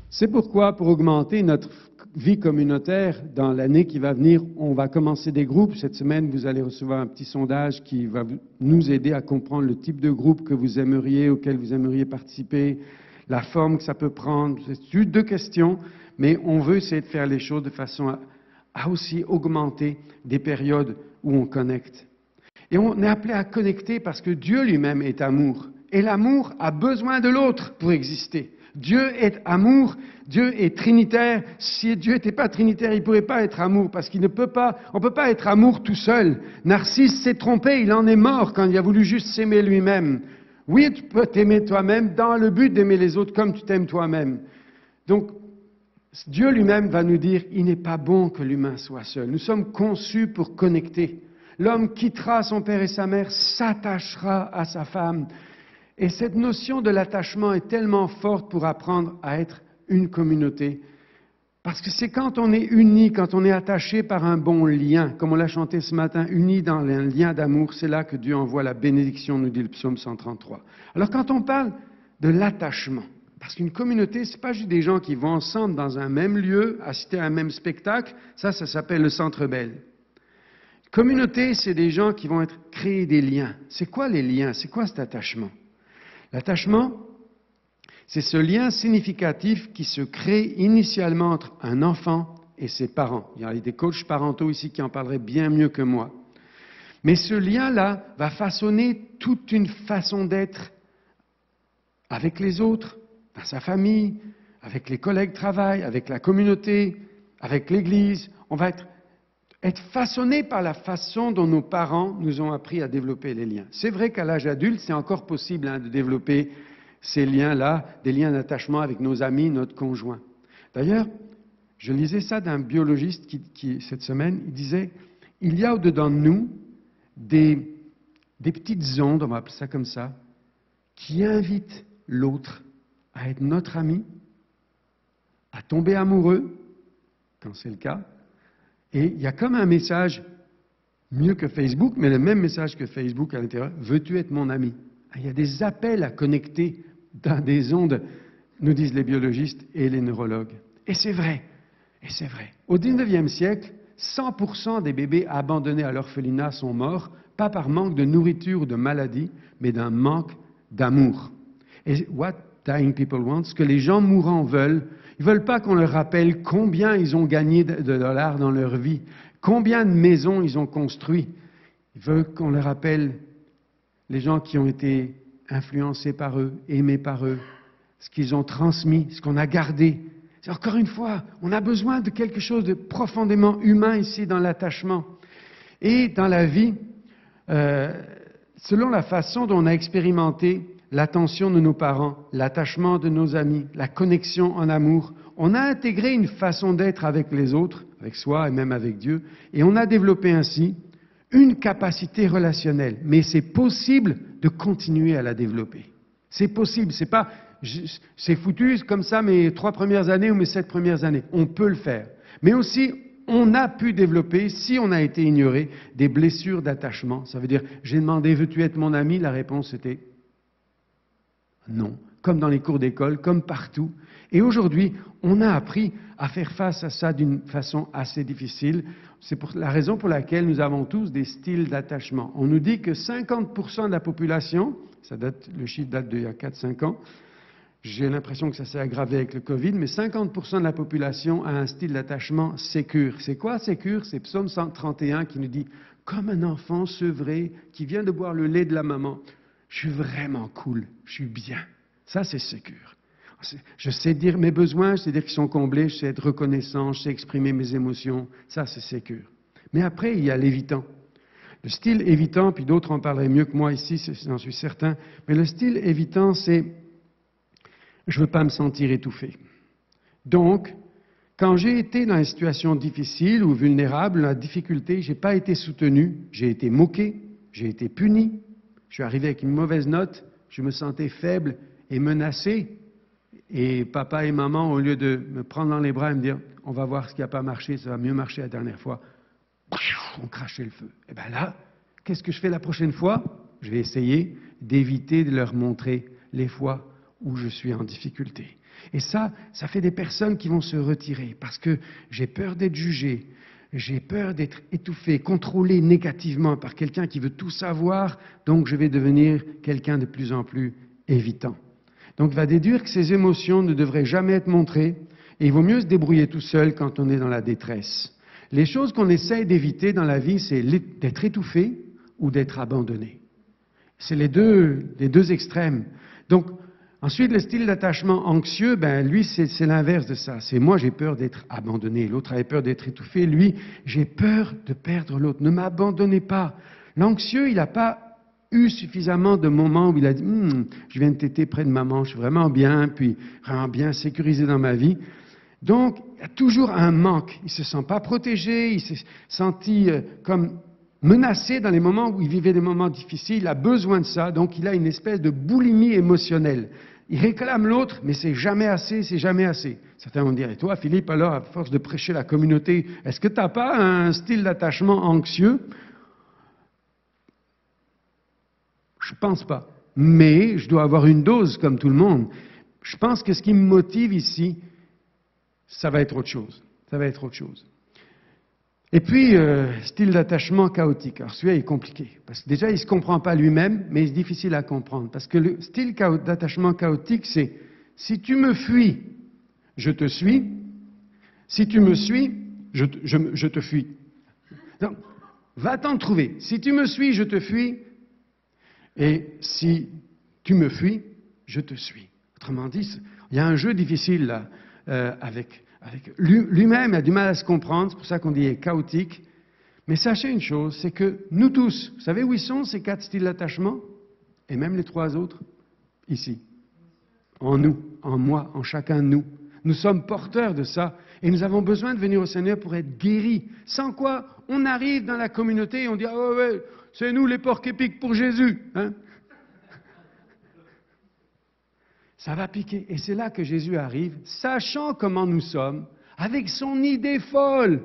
C'est pourquoi, pour augmenter notre vie communautaire dans l'année qui va venir, on va commencer des groupes. Cette semaine, vous allez recevoir un petit sondage qui va nous aider à comprendre le type de groupe que vous aimeriez, auquel vous aimeriez participer, la forme que ça peut prendre. C'est juste 2 questions, mais on veut essayer de faire les choses de façon à aussi augmenter des périodes où on connecte. Et on est appelé à connecter parce que Dieu lui-même est amour. Et l'amour a besoin de l'autre pour exister. Dieu est amour, Dieu est trinitaire. Si Dieu n'était pas trinitaire, il ne pourrait pas être amour, parce qu'on ne peut pas être amour tout seul. Narcisse s'est trompé, il en est mort quand il a voulu juste s'aimer lui-même. Oui, tu peux t'aimer toi-même dans le but d'aimer les autres comme tu t'aimes toi-même. Donc, Dieu lui-même va nous dire, il n'est pas bon que l'humain soit seul. Nous sommes conçus pour connecter. L'homme quittera son père et sa mère, s'attachera à sa femme. Et cette notion de l'attachement est tellement forte pour apprendre à être une communauté. Parce que c'est quand on est unis, quand on est attaché par un bon lien, comme on l'a chanté ce matin, unis dans un lien d'amour, c'est là que Dieu envoie la bénédiction, nous dit le psaume 133. Alors quand on parle de l'attachement, parce qu'une communauté, ce n'est pas juste des gens qui vont ensemble dans un même lieu, assister à un même spectacle, ça s'appelle le Centre Bell. Communauté, c'est des gens qui vont créer des liens. C'est quoi les liens? C'est quoi cet attachement? L'attachement, c'est ce lien significatif qui se crée initialement entre un enfant et ses parents. Il y a des coachs parentaux ici qui en parleraient bien mieux que moi. Mais ce lien-là va façonner toute une façon d'être avec les autres, dans sa famille, avec les collègues de travail, avec la communauté, avec l'Église. On va être façonné par la façon dont nos parents nous ont appris à développer les liens. C'est vrai qu'à l'âge adulte, c'est encore possible de développer ces liens-là, des liens d'attachement avec nos amis, notre conjoint. D'ailleurs, je lisais ça d'un biologiste qui, cette semaine, il disait, il y a au-dedans de nous des petites ondes, on va appeler ça comme ça, qui invitent l'autre à être notre ami, à tomber amoureux, quand c'est le cas. Et il y a comme un message, mieux que Facebook, mais le même message que Facebook à l'intérieur, veux-tu être mon ami? Il y a des appels à connecter dans des ondes, nous disent les biologistes et les neurologues. Et c'est vrai, et c'est vrai. Au XIXe siècle, 100% des bébés abandonnés à l'orphelinat sont morts, pas par manque de nourriture ou de maladie, mais d'un manque d'amour. Et what dying people want, ce que les gens mourants veulent, ils ne veulent pas qu'on leur rappelle combien ils ont gagné de dollars dans leur vie, combien de maisons ils ont construit. Ils veulent qu'on leur rappelle les gens qui ont été influencés par eux, aimés par eux, ce qu'ils ont transmis, ce qu'on a gardé. Encore une fois, on a besoin de quelque chose de profondément humain ici dans l'attachement. Et dans la vie, selon la façon dont on a expérimenté l'attention de nos parents, l'attachement de nos amis, la connexion en amour, on a intégré une façon d'être avec les autres, avec soi et même avec Dieu, et on a développé ainsi une capacité relationnelle. Mais c'est possible de continuer à la développer. C'est possible, c'est pas c'est foutu comme ça mes 3 premières années ou mes 7 premières années. On peut le faire. Mais aussi, on a pu développer, si on a été ignoré, des blessures d'attachement. Ça veut dire, j'ai demandé, veux-tu être mon ami? La réponse était non. Comme dans les cours d'école, comme partout. Et aujourd'hui, on a appris à faire face à ça d'une façon assez difficile. C'est la raison pour laquelle nous avons tous des styles d'attachement. On nous dit que 50% de la population, le chiffre date d'il y a 4-5 ans, j'ai l'impression que ça s'est aggravé avec le Covid, mais 50% de la population a un style d'attachement sécure. C'est quoi sécure? C'est Psaume 131 qui nous dit « Comme un enfant sevré qui vient de boire le lait de la maman, je suis vraiment cool, je suis bien. » Ça, c'est sécure. Je sais dire mes besoins, je sais dire qu'ils sont comblés, je sais être reconnaissant, je sais exprimer mes émotions. Ça, c'est sécure. Mais après, il y a l'évitant. Le style évitant, puis d'autres en parleraient mieux que moi ici, j'en suis certain, mais le style évitant, c'est je ne veux pas me sentir étouffé. Donc, quand j'ai été dans une situation difficile ou vulnérable, dans la difficulté, je n'ai pas été soutenu, j'ai été moqué, j'ai été puni, je suis arrivé avec une mauvaise note, je me sentais faible et menacé. Et papa et maman, au lieu de me prendre dans les bras et me dire « on va voir ce qui n'a pas marché, ça va mieux marcher la dernière fois », on crachait le feu. Et bien là, qu'est-ce que je fais la prochaine fois? Je vais essayer d'éviter de leur montrer les fois où je suis en difficulté. Et ça fait des personnes qui vont se retirer parce que j'ai peur d'être jugé, j'ai peur d'être étouffé, contrôlé négativement par quelqu'un qui veut tout savoir, donc je vais devenir quelqu'un de plus en plus évitant. Donc il va déduire que ces émotions ne devraient jamais être montrées et il vaut mieux se débrouiller tout seul quand on est dans la détresse. Les choses qu'on essaye d'éviter dans la vie, c'est d'être étouffé ou d'être abandonné. C'est les deux extrêmes. Donc, ensuite, le style d'attachement anxieux, lui, c'est l'inverse de ça. C'est moi, j'ai peur d'être abandonné. L'autre avait peur d'être étouffé. Lui, j'ai peur de perdre l'autre. Ne m'abandonnez pas. L'anxieux, il n'a pas eu suffisamment de moments où il a dit je viens de téter près de maman, je suis vraiment bien, puis vraiment bien sécurisé dans ma vie. Donc, il y a toujours un manque. Il ne se sent pas protégé, il s'est senti comme menacé dans les moments où il vivait des moments difficiles. Il a besoin de ça, donc il a une espèce de boulimie émotionnelle. Il réclame l'autre, mais c'est jamais assez, c'est jamais assez. Certains vont dire, et toi, Philippe, alors, à force de prêcher la communauté, est-ce que tu n'as pas un style d'attachement anxieux? Je ne pense pas. Mais je dois avoir une dose, comme tout le monde. Je pense que ce qui me motive ici, ça va être autre chose. Ça va être autre chose. Et puis, style d'attachement chaotique. Alors celui-là est compliqué, parce que déjà, il ne se comprend pas lui-même, mais c'est difficile à comprendre. Parce que le style d'attachement chaotique, c'est « si tu me fuis, je te suis. Si tu me suis, je te fuis. » Donc, va t'en trouver. Si tu me suis, je te fuis. Et si tu me fuis, je te suis. Autrement dit, il y a un jeu difficile là, avec lui-même, il a du mal à se comprendre, c'est pour ça qu'on dit qu'il est chaotique. Mais sachez une chose, c'est que nous tous, vous savez où ils sont ces 4 styles d'attachement? Et même les 3 autres? Ici. En nous, en moi, en chacun de nous. Nous sommes porteurs de ça et nous avons besoin de venir au Seigneur pour être guéris. Sans quoi, on arrive dans la communauté et on dit « Ah ouais, c'est nous les porcs épiques pour Jésus hein? ». Ça va piquer. Et c'est là que Jésus arrive, sachant comment nous sommes, avec son idée folle,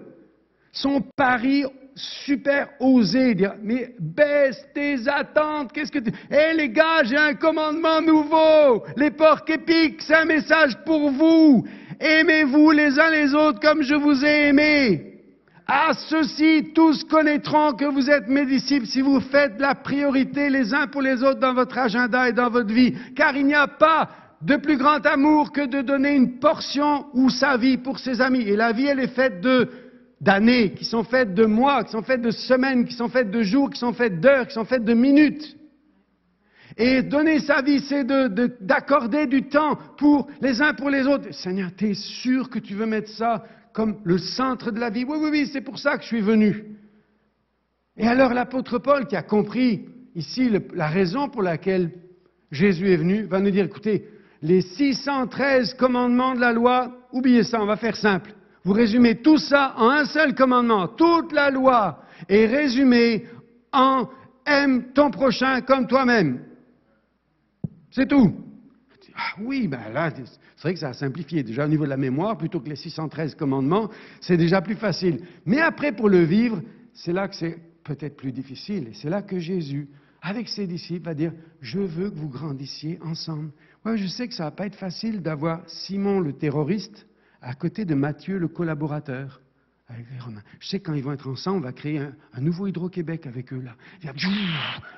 son pari super osé, dire, mais baisse tes attentes, qu'est-ce que tu... Hé les gars, j'ai un commandement nouveau, les porcs épiques, c'est un message pour vous, aimez-vous les uns les autres comme je vous ai aimés. À ceux-ci, tous connaîtront que vous êtes mes disciples si vous faites la priorité les uns pour les autres dans votre agenda et dans votre vie, car il n'y a pas de plus grand amour que de donner une portion ou sa vie pour ses amis. Et la vie, elle est faite d'années, qui sont faites de mois, qui sont faites de semaines, qui sont faites de jours, qui sont faites d'heures, qui sont faites de minutes. Et donner sa vie, c'est d'accorder du temps pour les uns pour les autres. Seigneur, tu es sûr que tu veux mettre ça comme le centre de la vie? Oui, oui, oui, c'est pour ça que je suis venu. Et alors l'apôtre Paul, qui a compris ici la raison pour laquelle Jésus est venu, va nous dire, écoutez, les 613 commandements de la loi, oubliez ça, on va faire simple. Vous résumez tout ça en un seul commandement. Toute la loi est résumée en « aime ton prochain comme toi-même ». C'est tout. Ah oui, ben là, c'est vrai que ça a simplifié. Déjà au niveau de la mémoire, plutôt que les 613 commandements, c'est déjà plus facile. Mais après, pour le vivre, c'est là que c'est peut-être plus difficile. Et c'est là que Jésus, avec ses disciples, va dire « Je veux que vous grandissiez ensemble ». Ouais, je sais que ça ne va pas être facile d'avoir Simon le terroriste à côté de Matthieu le collaborateur avec les Romains. Je sais que quand ils vont être ensemble, on va créer un nouveau Hydro-Québec avec eux là. Il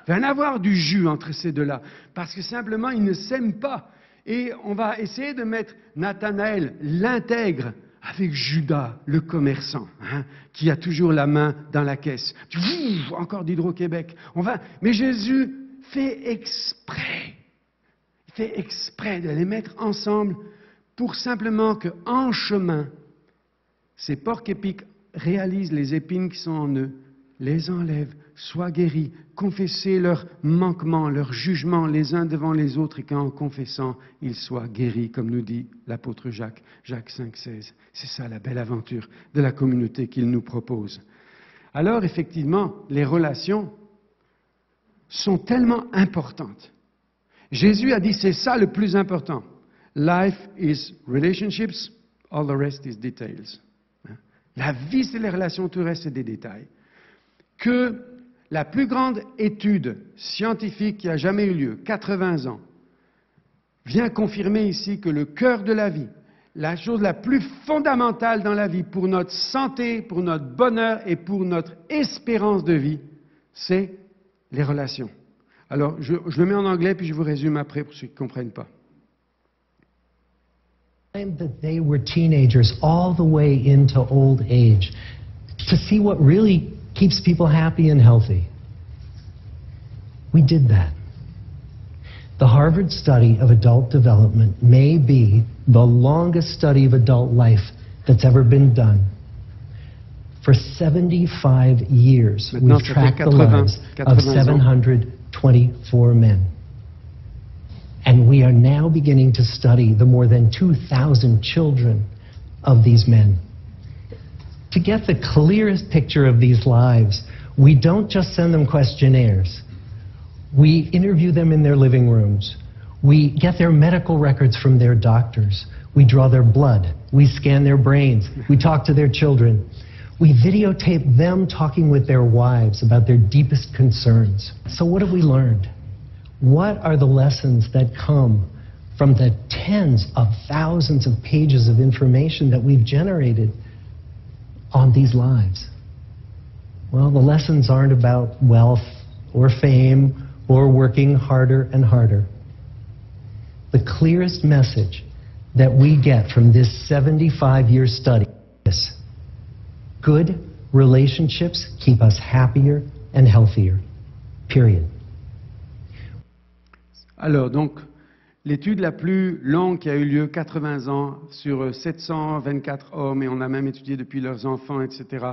va y en avoir du jus entre ces deux-là, parce que simplement ils ne s'aiment pas. Et on va essayer de mettre Nathanaël, l'intègre, avec Judas, le commerçant, hein, qui a toujours la main dans la caisse. Encore d'Hydro-Québec. Mais Jésus fait exprès. Il fait exprès de les mettre ensemble pour simplement qu'en chemin, ces porcs épiques réalisent les épines qui sont en eux, les enlèvent, soient guéris, confesser leurs manquements, leurs jugements les uns devant les autres et qu'en confessant, ils soient guéris, comme nous dit l'apôtre Jacques, Jacques 5,16. C'est ça la belle aventure de la communauté qu'il nous propose. Alors, effectivement, les relations sont tellement importantes. Jésus a dit, c'est ça le plus important. Life is relationships, all the rest is details. La vie, c'est les relations, tout le reste, c'est des détails. Que la plus grande étude scientifique qui a jamais eu lieu, 80 ans, vient confirmer ici que le cœur de la vie, la chose la plus fondamentale dans la vie pour notre santé, pour notre bonheur et pour notre espérance de vie, c'est les relations. Alors, je le mets en anglais, puis je vous résume après pour ceux qui ne comprennent pas. That they were teenagers all the way into old age, to see what really keeps people happy and healthy. We did that. The Harvard study of adult development may be the longest study of adult life that's ever been done. For 75 years, we've tracked the lives of 724 men. And we are now beginning to study the more than 2,000 children of these men. To get the clearest picture of these lives, we don't just send them questionnaires. We interview them in their living rooms. We get their medical records from their doctors. We draw their blood. We scan their brains. We talk to their children. We videotape them talking with their wives about their deepest concerns. So what have we learned? What are the lessons that come from the tens of thousands of pages of information that we've generated on these lives? Well, the lessons aren't about wealth or fame or working harder and harder. The clearest message that we get from this 75-year study is good relationships keep us happier and healthier, period. Alors, donc, l'étude la plus longue qui a eu lieu, 80 ans, sur 724 hommes, et on a même étudié depuis leurs enfants, etc.,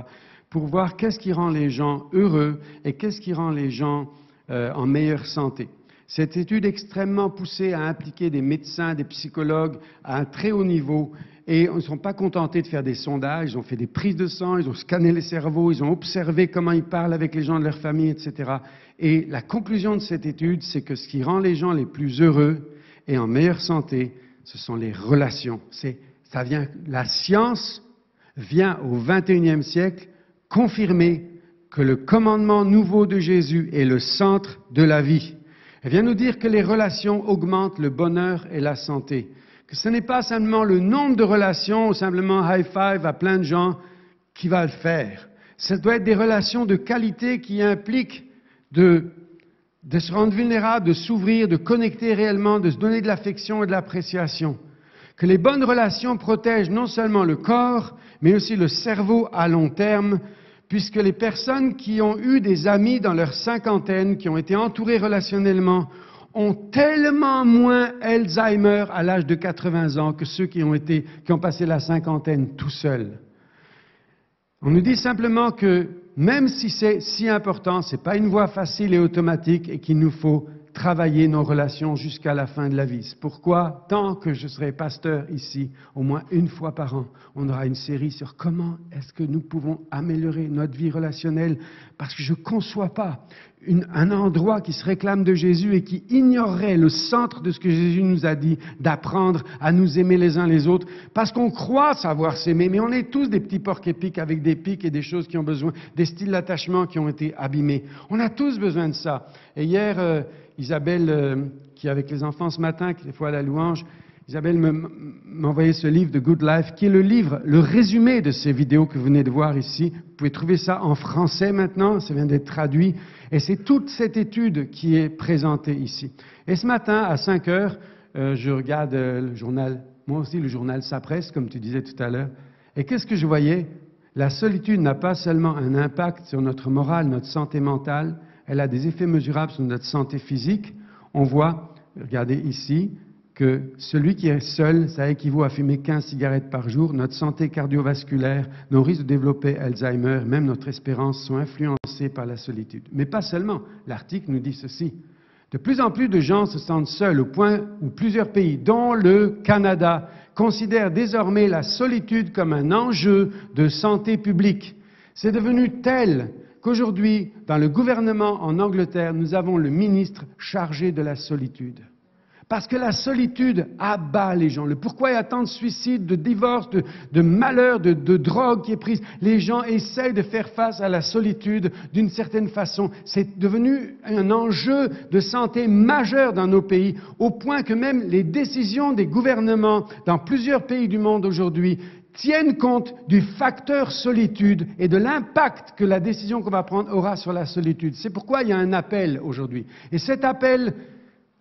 pour voir qu'est-ce qui rend les gens heureux et qu'est-ce qui rend les gens en meilleure santé. Cette étude extrêmement poussée a impliqué des médecins, des psychologues à un très haut niveau, et ils ne sont pas contentés de faire des sondages, ils ont fait des prises de sang, ils ont scanné les cerveaux, ils ont observé comment ils parlent avec les gens de leur famille, etc. Et la conclusion de cette étude, c'est que ce qui rend les gens les plus heureux et en meilleure santé, ce sont les relations. La science vient au XXIe siècle confirmer que le commandement nouveau de Jésus est le centre de la vie. Elle vient nous dire que les relations augmentent le bonheur et la santé. Que ce n'est pas simplement le nombre de relations ou simplement high five à plein de gens qui va le faire. Ça doit être des relations de qualité qui impliquent de se rendre vulnérable, de s'ouvrir, de connecter réellement, de se donner de l'affection et de l'appréciation. Que les bonnes relations protègent non seulement le corps, mais aussi le cerveau à long terme, puisque les personnes qui ont eu des amis dans leur cinquantaine, qui ont été entourées relationnellement, ont tellement moins Alzheimer à l'âge de 80 ans que ceux qui ont passé la cinquantaine tout seuls. On nous dit simplement que même si c'est si important, ce n'est pas une voie facile et automatique et qu'il nous faut travailler nos relations jusqu'à la fin de la vie. C'est pourquoi, tant que je serai pasteur ici, au moins une fois par an, on aura une série sur comment est-ce que nous pouvons améliorer notre vie relationnelle, parce que je ne conçois pas un endroit qui se réclame de Jésus et qui ignorerait le centre de ce que Jésus nous a dit, d'apprendre à nous aimer les uns les autres, parce qu'on croit savoir s'aimer, mais on est tous des petits porcs-épics avec des pics et des choses qui ont besoin, des styles d'attachement qui ont été abîmés. On a tous besoin de ça. Et hier, Isabelle, qui est avec les enfants ce matin, qui est des fois à la louange, Isabelle m'a envoyé ce livre de Good Life, qui est le résumé de ces vidéos que vous venez de voir ici. Vous pouvez trouver ça en français maintenant, ça vient d'être traduit. Et c'est toute cette étude qui est présentée ici. Et ce matin, à 5 heures, je regarde le journal, moi aussi le journal Sa Presse, comme tu disais tout à l'heure. Et qu'est-ce que je voyais? La solitude n'a pas seulement un impact sur notre morale, notre santé mentale, elle a des effets mesurables sur notre santé physique. On voit, regardez ici, que celui qui est seul, ça équivaut à fumer 15 cigarettes par jour. Notre santé cardiovasculaire, nos risques de développer Alzheimer, même notre espérance sont influencés par la solitude. Mais pas seulement. L'article nous dit ceci. De plus en plus de gens se sentent seuls au point où plusieurs pays, dont le Canada, considèrent désormais la solitude comme un enjeu de santé publique. C'est devenu tel qu'aujourd'hui, dans le gouvernement en Angleterre, nous avons le ministre chargé de la solitude. Parce que la solitude abat les gens. Pourquoi il y a tant de suicides, de divorces, de malheurs, de drogue qui est prise? Les gens essayent de faire face à la solitude d'une certaine façon. C'est devenu un enjeu de santé majeur dans nos pays, au point que même les décisions des gouvernements dans plusieurs pays du monde aujourd'hui tiennent compte du facteur solitude et de l'impact que la décision qu'on va prendre aura sur la solitude. C'est pourquoi il y a un appel aujourd'hui. Et cet appel,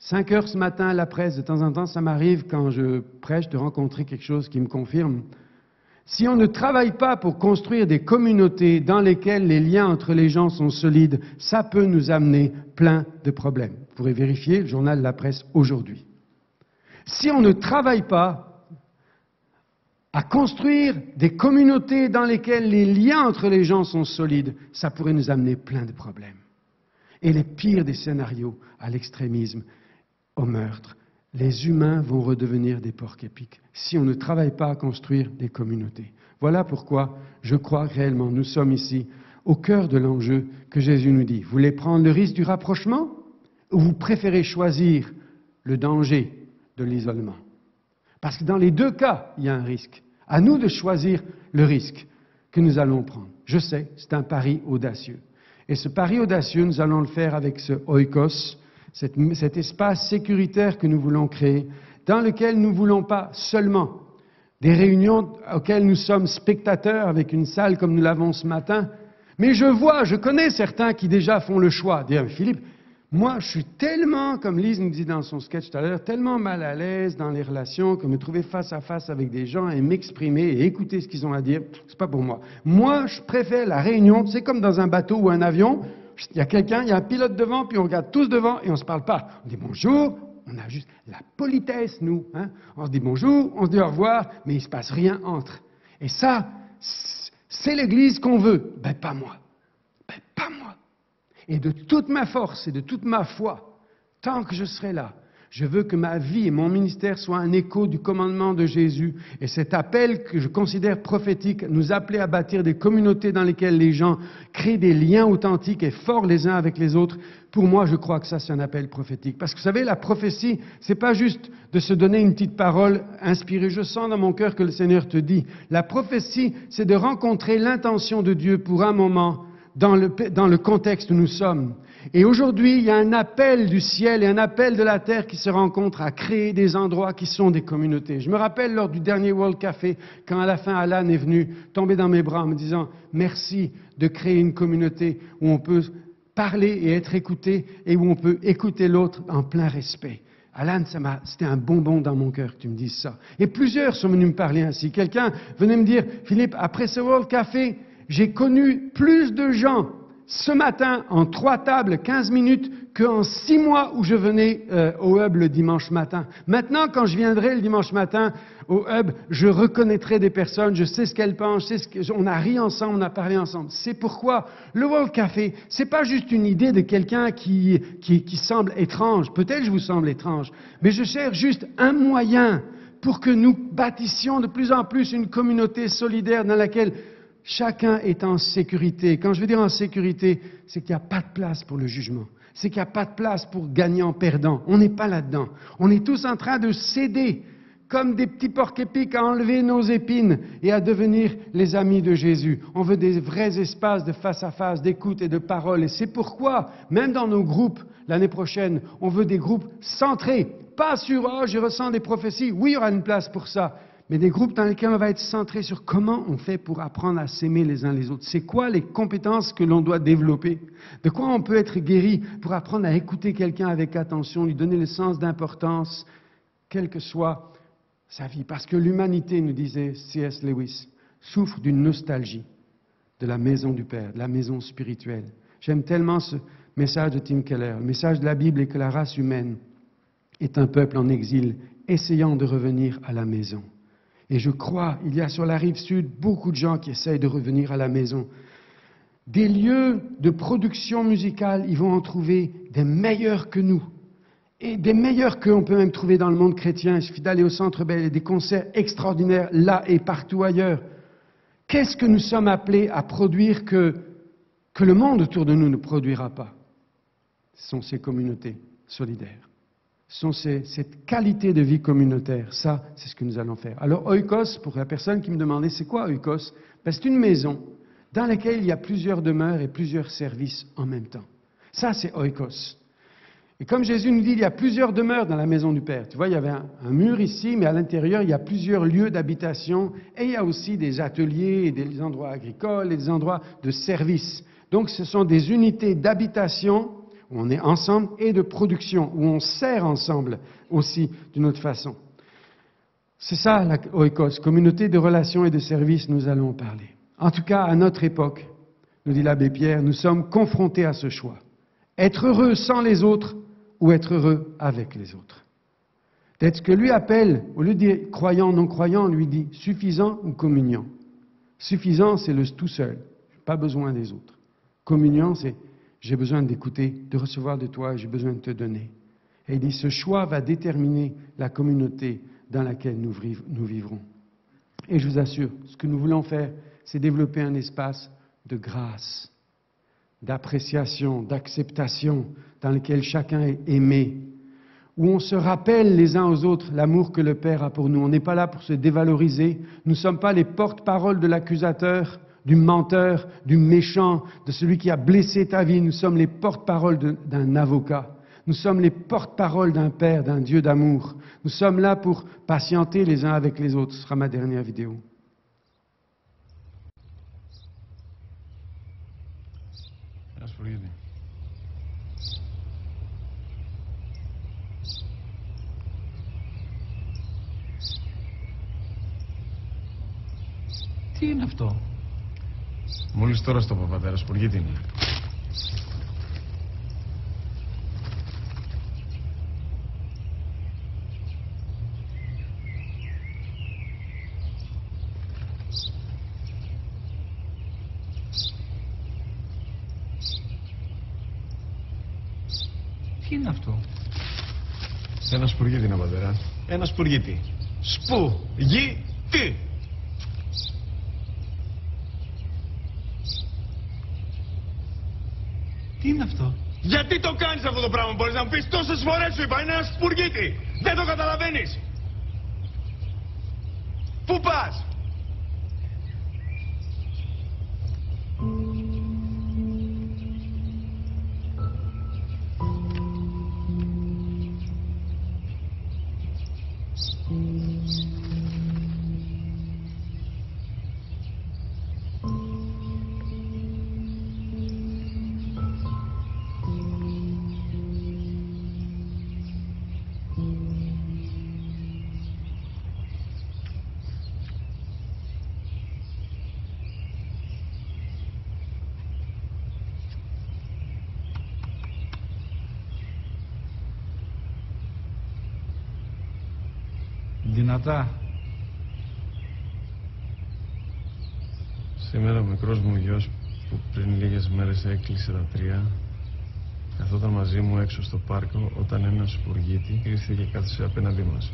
5 heures ce matin à la presse, de temps en temps, ça m'arrive quand je prêche de rencontrer quelque chose qui me confirme. Si on ne travaille pas pour construire des communautés dans lesquelles les liens entre les gens sont solides, ça peut nous amener plein de problèmes. Vous pourrez vérifier le journal La Presse aujourd'hui. Si on ne travaille pas à construire des communautés dans lesquelles les liens entre les gens sont solides, ça pourrait nous amener plein de problèmes. Et les pires des scénarios, à l'extrémisme, au meurtre, les humains vont redevenir des porcs-épics si on ne travaille pas à construire des communautés. Voilà pourquoi je crois réellement, nous sommes ici au cœur de l'enjeu que Jésus nous dit. Vous voulez prendre le risque du rapprochement ou vous préférez choisir le danger de l'isolement? Parce que dans les deux cas, il y a un risque. À nous de choisir le risque que nous allons prendre. Je sais, c'est un pari audacieux. Et ce pari audacieux, nous allons le faire avec ce oikos, cet espace sécuritaire que nous voulons créer, dans lequel nous ne voulons pas seulement des réunions auxquelles nous sommes spectateurs avec une salle comme nous l'avons ce matin, mais je connais certains qui déjà font le choix. Dire, Philippe, moi je suis tellement, comme Lise nous dit dans son sketch tout à l'heure, tellement mal à l'aise dans les relations que me trouver face à face avec des gens et m'exprimer et écouter ce qu'ils ont à dire, c'est pas pour moi. Moi, je préfère la réunion, c'est comme dans un bateau ou un avion. Il y a quelqu'un, il y a un pilote devant, puis on regarde tous devant et on ne se parle pas. On dit bonjour, on a juste la politesse, nous. Hein. On se dit bonjour, on se dit au revoir, mais il ne se passe rien entre. Et ça, c'est l'Église qu'on veut. Ben pas moi. Ben pas moi. Et de toute ma force et de toute ma foi, tant que je serai là, je veux que ma vie et mon ministère soient un écho du commandement de Jésus. Et cet appel que je considère prophétique, nous appeler à bâtir des communautés dans lesquelles les gens créent des liens authentiques et forts les uns avec les autres, pour moi, je crois que ça, c'est un appel prophétique. Parce que vous savez, la prophétie, c'est pas juste de se donner une petite parole inspirée. Je sens dans mon cœur que le Seigneur te dit. La prophétie, c'est de rencontrer l'intention de Dieu pour un moment dans le contexte où nous sommes. Et aujourd'hui, il y a un appel du ciel et un appel de la terre qui se rencontrent à créer des endroits qui sont des communautés. Je me rappelle lors du dernier World Café, quand à la fin Alan est venu tomber dans mes bras en me disant « Merci de créer une communauté où on peut parler et être écouté et où on peut écouter l'autre en plein respect. » Alan, c'était un bonbon dans mon cœur que tu me dises ça. Et plusieurs sont venus me parler ainsi. Quelqu'un venait me dire « Philippe, après ce World Café, j'ai connu plus de gens ce matin en 3 tables, 15 minutes, qu'en 6 mois où je venais au Hub le dimanche matin. Maintenant, quand je viendrai le dimanche matin au Hub, je reconnaîtrai des personnes, je sais ce qu'elles pensent, on a ri ensemble, on a parlé ensemble. C'est pourquoi le World Café, c'est pas juste une idée de quelqu'un qui semble étrange. Peut-être je vous semble étrange, mais je cherche juste un moyen pour que nous bâtissions de plus en plus une communauté solidaire dans laquelle chacun est en sécurité. Quand je veux dire en sécurité, c'est qu'il n'y a pas de place pour le jugement. C'est qu'il n'y a pas de place pour gagnant-perdant. On n'est pas là-dedans. On est tous en train de céder, comme des petits porcs-épics, à enlever nos épines et à devenir les amis de Jésus. On veut des vrais espaces de face-à-face, d'écoute et de parole. Et c'est pourquoi, même dans nos groupes, l'année prochaine, on veut des groupes centrés. Pas sur « oh, je ressens des prophéties ». Oui, il y aura une place pour ça. Mais des groupes dans lesquels on va être centré sur comment on fait pour apprendre à s'aimer les uns les autres. C'est quoi les compétences que l'on doit développer? De quoi on peut être guéri pour apprendre à écouter quelqu'un avec attention, lui donner le sens d'importance, quelle que soit sa vie. Parce que l'humanité, nous disait C.S. Lewis, souffre d'une nostalgie de la maison du Père, de la maison spirituelle. J'aime tellement ce message de Tim Keller. Le message de la Bible est que la race humaine est un peuple en exil, essayant de revenir à la maison. Et je crois, il y a sur la rive sud beaucoup de gens qui essayent de revenir à la maison. Des lieux de production musicale, ils vont en trouver des meilleurs que nous. Et des meilleurs qu'on peut même trouver dans le monde chrétien. Il suffit d'aller au Centre Bell, des concerts extraordinaires là et partout ailleurs. Qu'est-ce que nous sommes appelés à produire que le monde autour de nous ne produira pas? Ce sont ces communautés solidaires. Ce sont cette qualité de vie communautaire. Ça, c'est ce que nous allons faire. Alors, Oikos, pour la personne qui me demandait, c'est quoi Oikos? Ben, c'est une maison dans laquelle il y a plusieurs demeures et plusieurs services en même temps. Ça, c'est Oikos. Et comme Jésus nous dit, il y a plusieurs demeures dans la maison du Père. Tu vois, il y avait un mur ici, mais à l'intérieur, il y a plusieurs lieux d'habitation et il y a aussi des ateliers et des endroits agricoles et des endroits de service. Donc, ce sont des unités d'habitation où on est ensemble, et de production, où on sert ensemble aussi d'une autre façon. C'est ça la Oikos, communauté de relations et de services, nous allons parler. En tout cas, à notre époque, nous dit l'abbé Pierre, nous sommes confrontés à ce choix. Être heureux sans les autres ou être heureux avec les autres. D'être ce que lui appelle, au lieu de dire croyant, non-croyant, lui dit suffisant ou communion. Suffisant, c'est le tout seul, pas besoin des autres. Communion, c'est j'ai besoin d'écouter, de recevoir de toi, j'ai besoin de te donner. Et il dit, ce choix va déterminer la communauté dans laquelle nous vivrons. Et je vous assure, ce que nous voulons faire, c'est développer un espace de grâce, d'appréciation, d'acceptation, dans lequel chacun est aimé, où on se rappelle les uns aux autres l'amour que le Père a pour nous. On n'est pas là pour se dévaloriser, nous ne sommes pas les porte-paroles de l'accusateur, du menteur, du méchant, de celui qui a blessé ta vie. Nous sommes les porte-paroles d'un avocat. Nous sommes les porte-paroles d'un Père, d'un Dieu d'amour. Nous sommes là pour patienter les uns avec les autres. Ce sera ma dernière vidéo. Τι είναι αυτό? Μόλις τώρα στο Παπαδέρα, σπουργίτη είναι. Τι? Τι είναι αυτό? Ένα σπουργίτη είναι, πατέρα. Ένα σπουργίτη. Σπουργίτη! Τι είναι αυτό? Γιατί το κάνεις αυτό το πράγμα, μπορείς να μου πεις? Τόσες φορές σου είπα, είναι ένα σπουργίτη. Δεν το καταλαβαίνεις. Πού πας? Δυνατά. Σήμερα ο μικρός μου γιος που πριν λίγες μέρες έκλεισε τα 3 καθόταν μαζί μου έξω στο πάρκο όταν ένας σπουργίτη ήρθε και κάθισε απέναντί μας.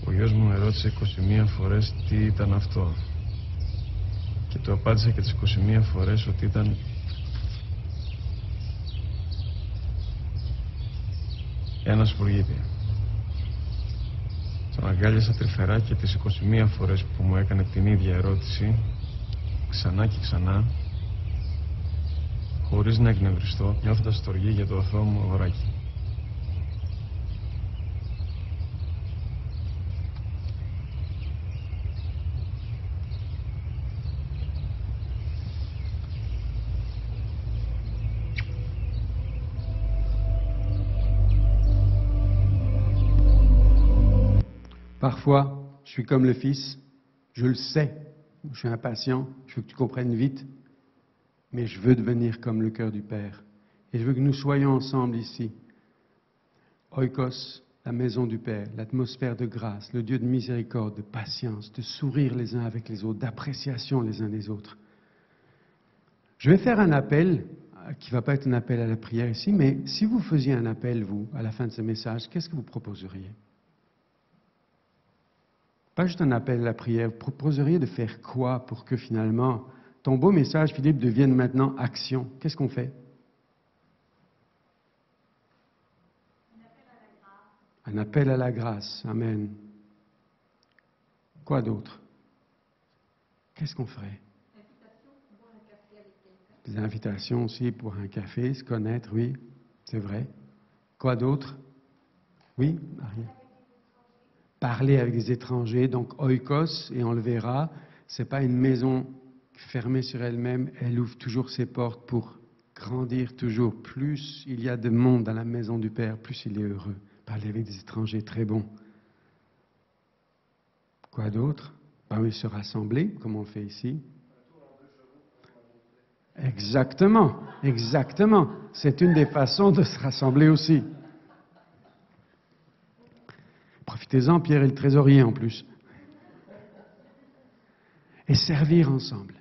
Ο γιος μου με ρώτησε 21 φορές τι ήταν αυτό και του απάντησα και τις 21 φορές ότι ήταν ένα σπουργίτη. Τον αγκάλιασα τρυφερά και τις 21 φορές που μου έκανε την ίδια ερώτηση, ξανά και ξανά, χωρίς να εκνευριστώ, νιώθοντας στοργή για το αθώο μου αγοράκι. Parfois, je suis comme le fils, je le sais, je suis impatient, je veux que tu comprennes vite, mais je veux devenir comme le cœur du Père. Et je veux que nous soyons ensemble ici. Oikos, la maison du Père, l'atmosphère de grâce, le Dieu de miséricorde, de patience, de sourire les uns avec les autres, d'appréciation les uns des autres. Je vais faire un appel, qui ne va pas être un appel à la prière ici, mais si vous faisiez un appel, vous, à la fin de ce message, qu'est-ce que vous proposeriez ? Pas juste un appel à la prière, vous proposeriez de faire quoi pour que finalement ton beau message, Philippe, devienne maintenant action? Qu'est-ce qu'on fait? Un appel à la grâce. Amen. Quoi d'autre? Qu'est-ce qu'on ferait? Des invitations aussi pour un café, se connaître, oui, c'est vrai. Quoi d'autre? Oui, Marie? Parler avec des étrangers, donc oikos, et on le verra, c'est pas une maison fermée sur elle-même, elle ouvre toujours ses portes pour grandir toujours. Plus il y a de monde dans la maison du Père, plus il est heureux. Parler avec des étrangers, très bon. Quoi d'autre? Ben oui, se rassembler, comme on le fait ici. Exactement, exactement. C'est une des façons de se rassembler aussi. Profitez-en, Pierre est le trésorier en plus. Et servir ensemble.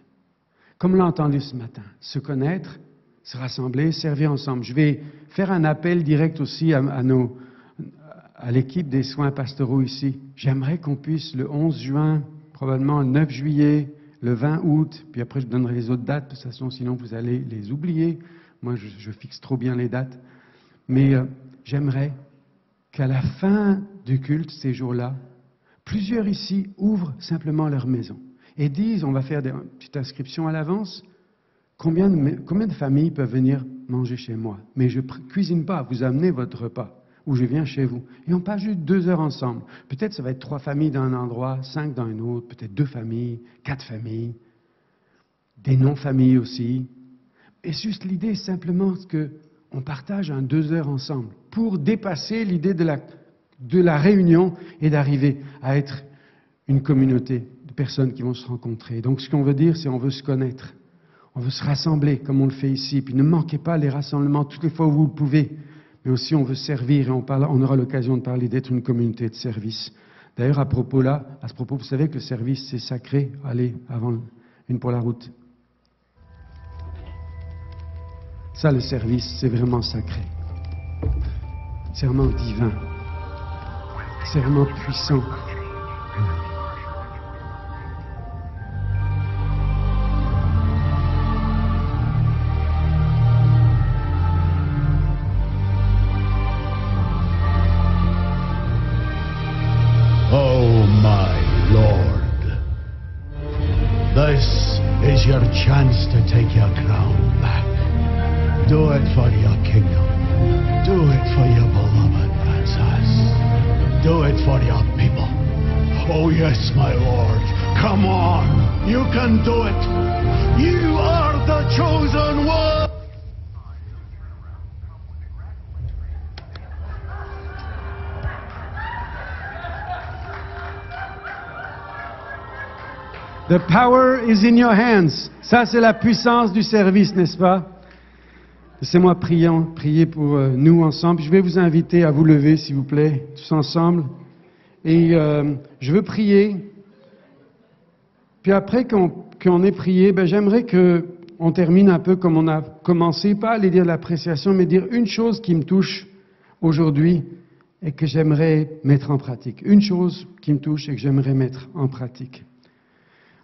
Comme on l'a entendu ce matin, se connaître, se rassembler, servir ensemble. Je vais faire un appel direct aussi à l'équipe des soins pastoraux ici. J'aimerais qu'on puisse le 11 juin, probablement le 9 juillet, le 20 août, puis après je donnerai les autres dates, de toute façon sinon vous allez les oublier. Moi je fixe trop bien les dates. Mais j'aimerais qu'à la fin du culte, ces jours-là, plusieurs ici ouvrent simplement leur maison et disent, on va faire une petite inscription à l'avance, combien de familles peuvent venir manger chez moi? Mais je ne cuisine pas, vous amenez votre repas, ou je viens chez vous. Et on passe juste 2 heures ensemble. Peut-être ça va être 3 familles dans un endroit, 5 dans un autre, peut-être 2 familles, 4 familles, des non-familles aussi. Et juste l'idée simplement que on partage 2 heures ensemble pour dépasser l'idée de la réunion et d'arriver à être une communauté de personnes qui vont se rencontrer. Donc ce qu'on veut dire, c'est on veut se connaître, on veut se rassembler comme on le fait ici. Puis ne manquez pas les rassemblements toutes les fois où vous le pouvez, mais aussi on veut servir et on aura l'occasion de parler d'être une communauté de service. D'ailleurs, à ce propos, vous savez que le service c'est sacré. Allez, avant une pour la route. Ça, le service, c'est vraiment sacré. C'est vraiment divin. C'est vraiment puissant. Oh, my Lord. This is your chance to take your crown back. Do it for your kingdom. Do it for your beloved princess. Do it for your people. Oh, yes, my Lord. Come on. You can do it. You are the chosen one. The power is in your hands. Ça, c'est la puissance du service, n'est-ce pas? Laissez-moi prier pour nous ensemble. Je vais vous inviter à vous lever, s'il vous plaît, tous ensemble. Et je veux prier. Puis après qu'on ait prié, j'aimerais qu'on termine un peu comme on a commencé, pas aller dire l'appréciation, mais dire une chose qui me touche aujourd'hui et que j'aimerais mettre en pratique. Une chose qui me touche et que j'aimerais mettre en pratique.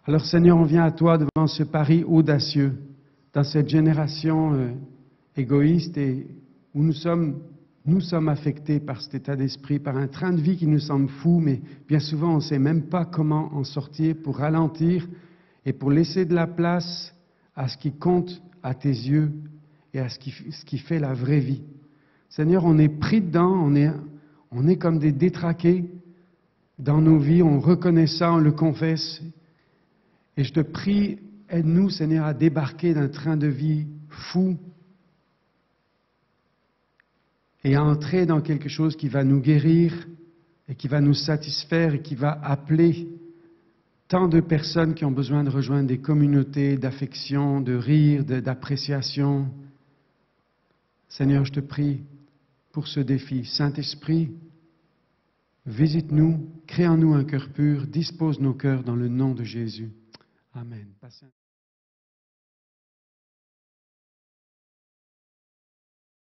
Alors Seigneur, on vient à toi devant ce pari audacieux, dans cette génération égoïste et où nous sommes affectés par cet état d'esprit, par un train de vie qui nous semble fou, mais bien souvent on ne sait même pas comment en sortir pour ralentir et pour laisser de la place à ce qui compte à tes yeux et à ce qui fait la vraie vie. Seigneur, on est pris dedans, on est comme des détraqués dans nos vies, on reconnaît ça, on le confesse. Et je te prie, aide-nous, Seigneur, à débarquer d'un train de vie fou et à entrer dans quelque chose qui va nous guérir et qui va nous satisfaire et qui va appeler tant de personnes qui ont besoin de rejoindre des communautés d'affection, de rire, d'appréciation. Seigneur, je te prie pour ce défi. Saint-Esprit, visite-nous, crée en nous un cœur pur, dispose nos cœurs dans le nom de Jésus. Amen.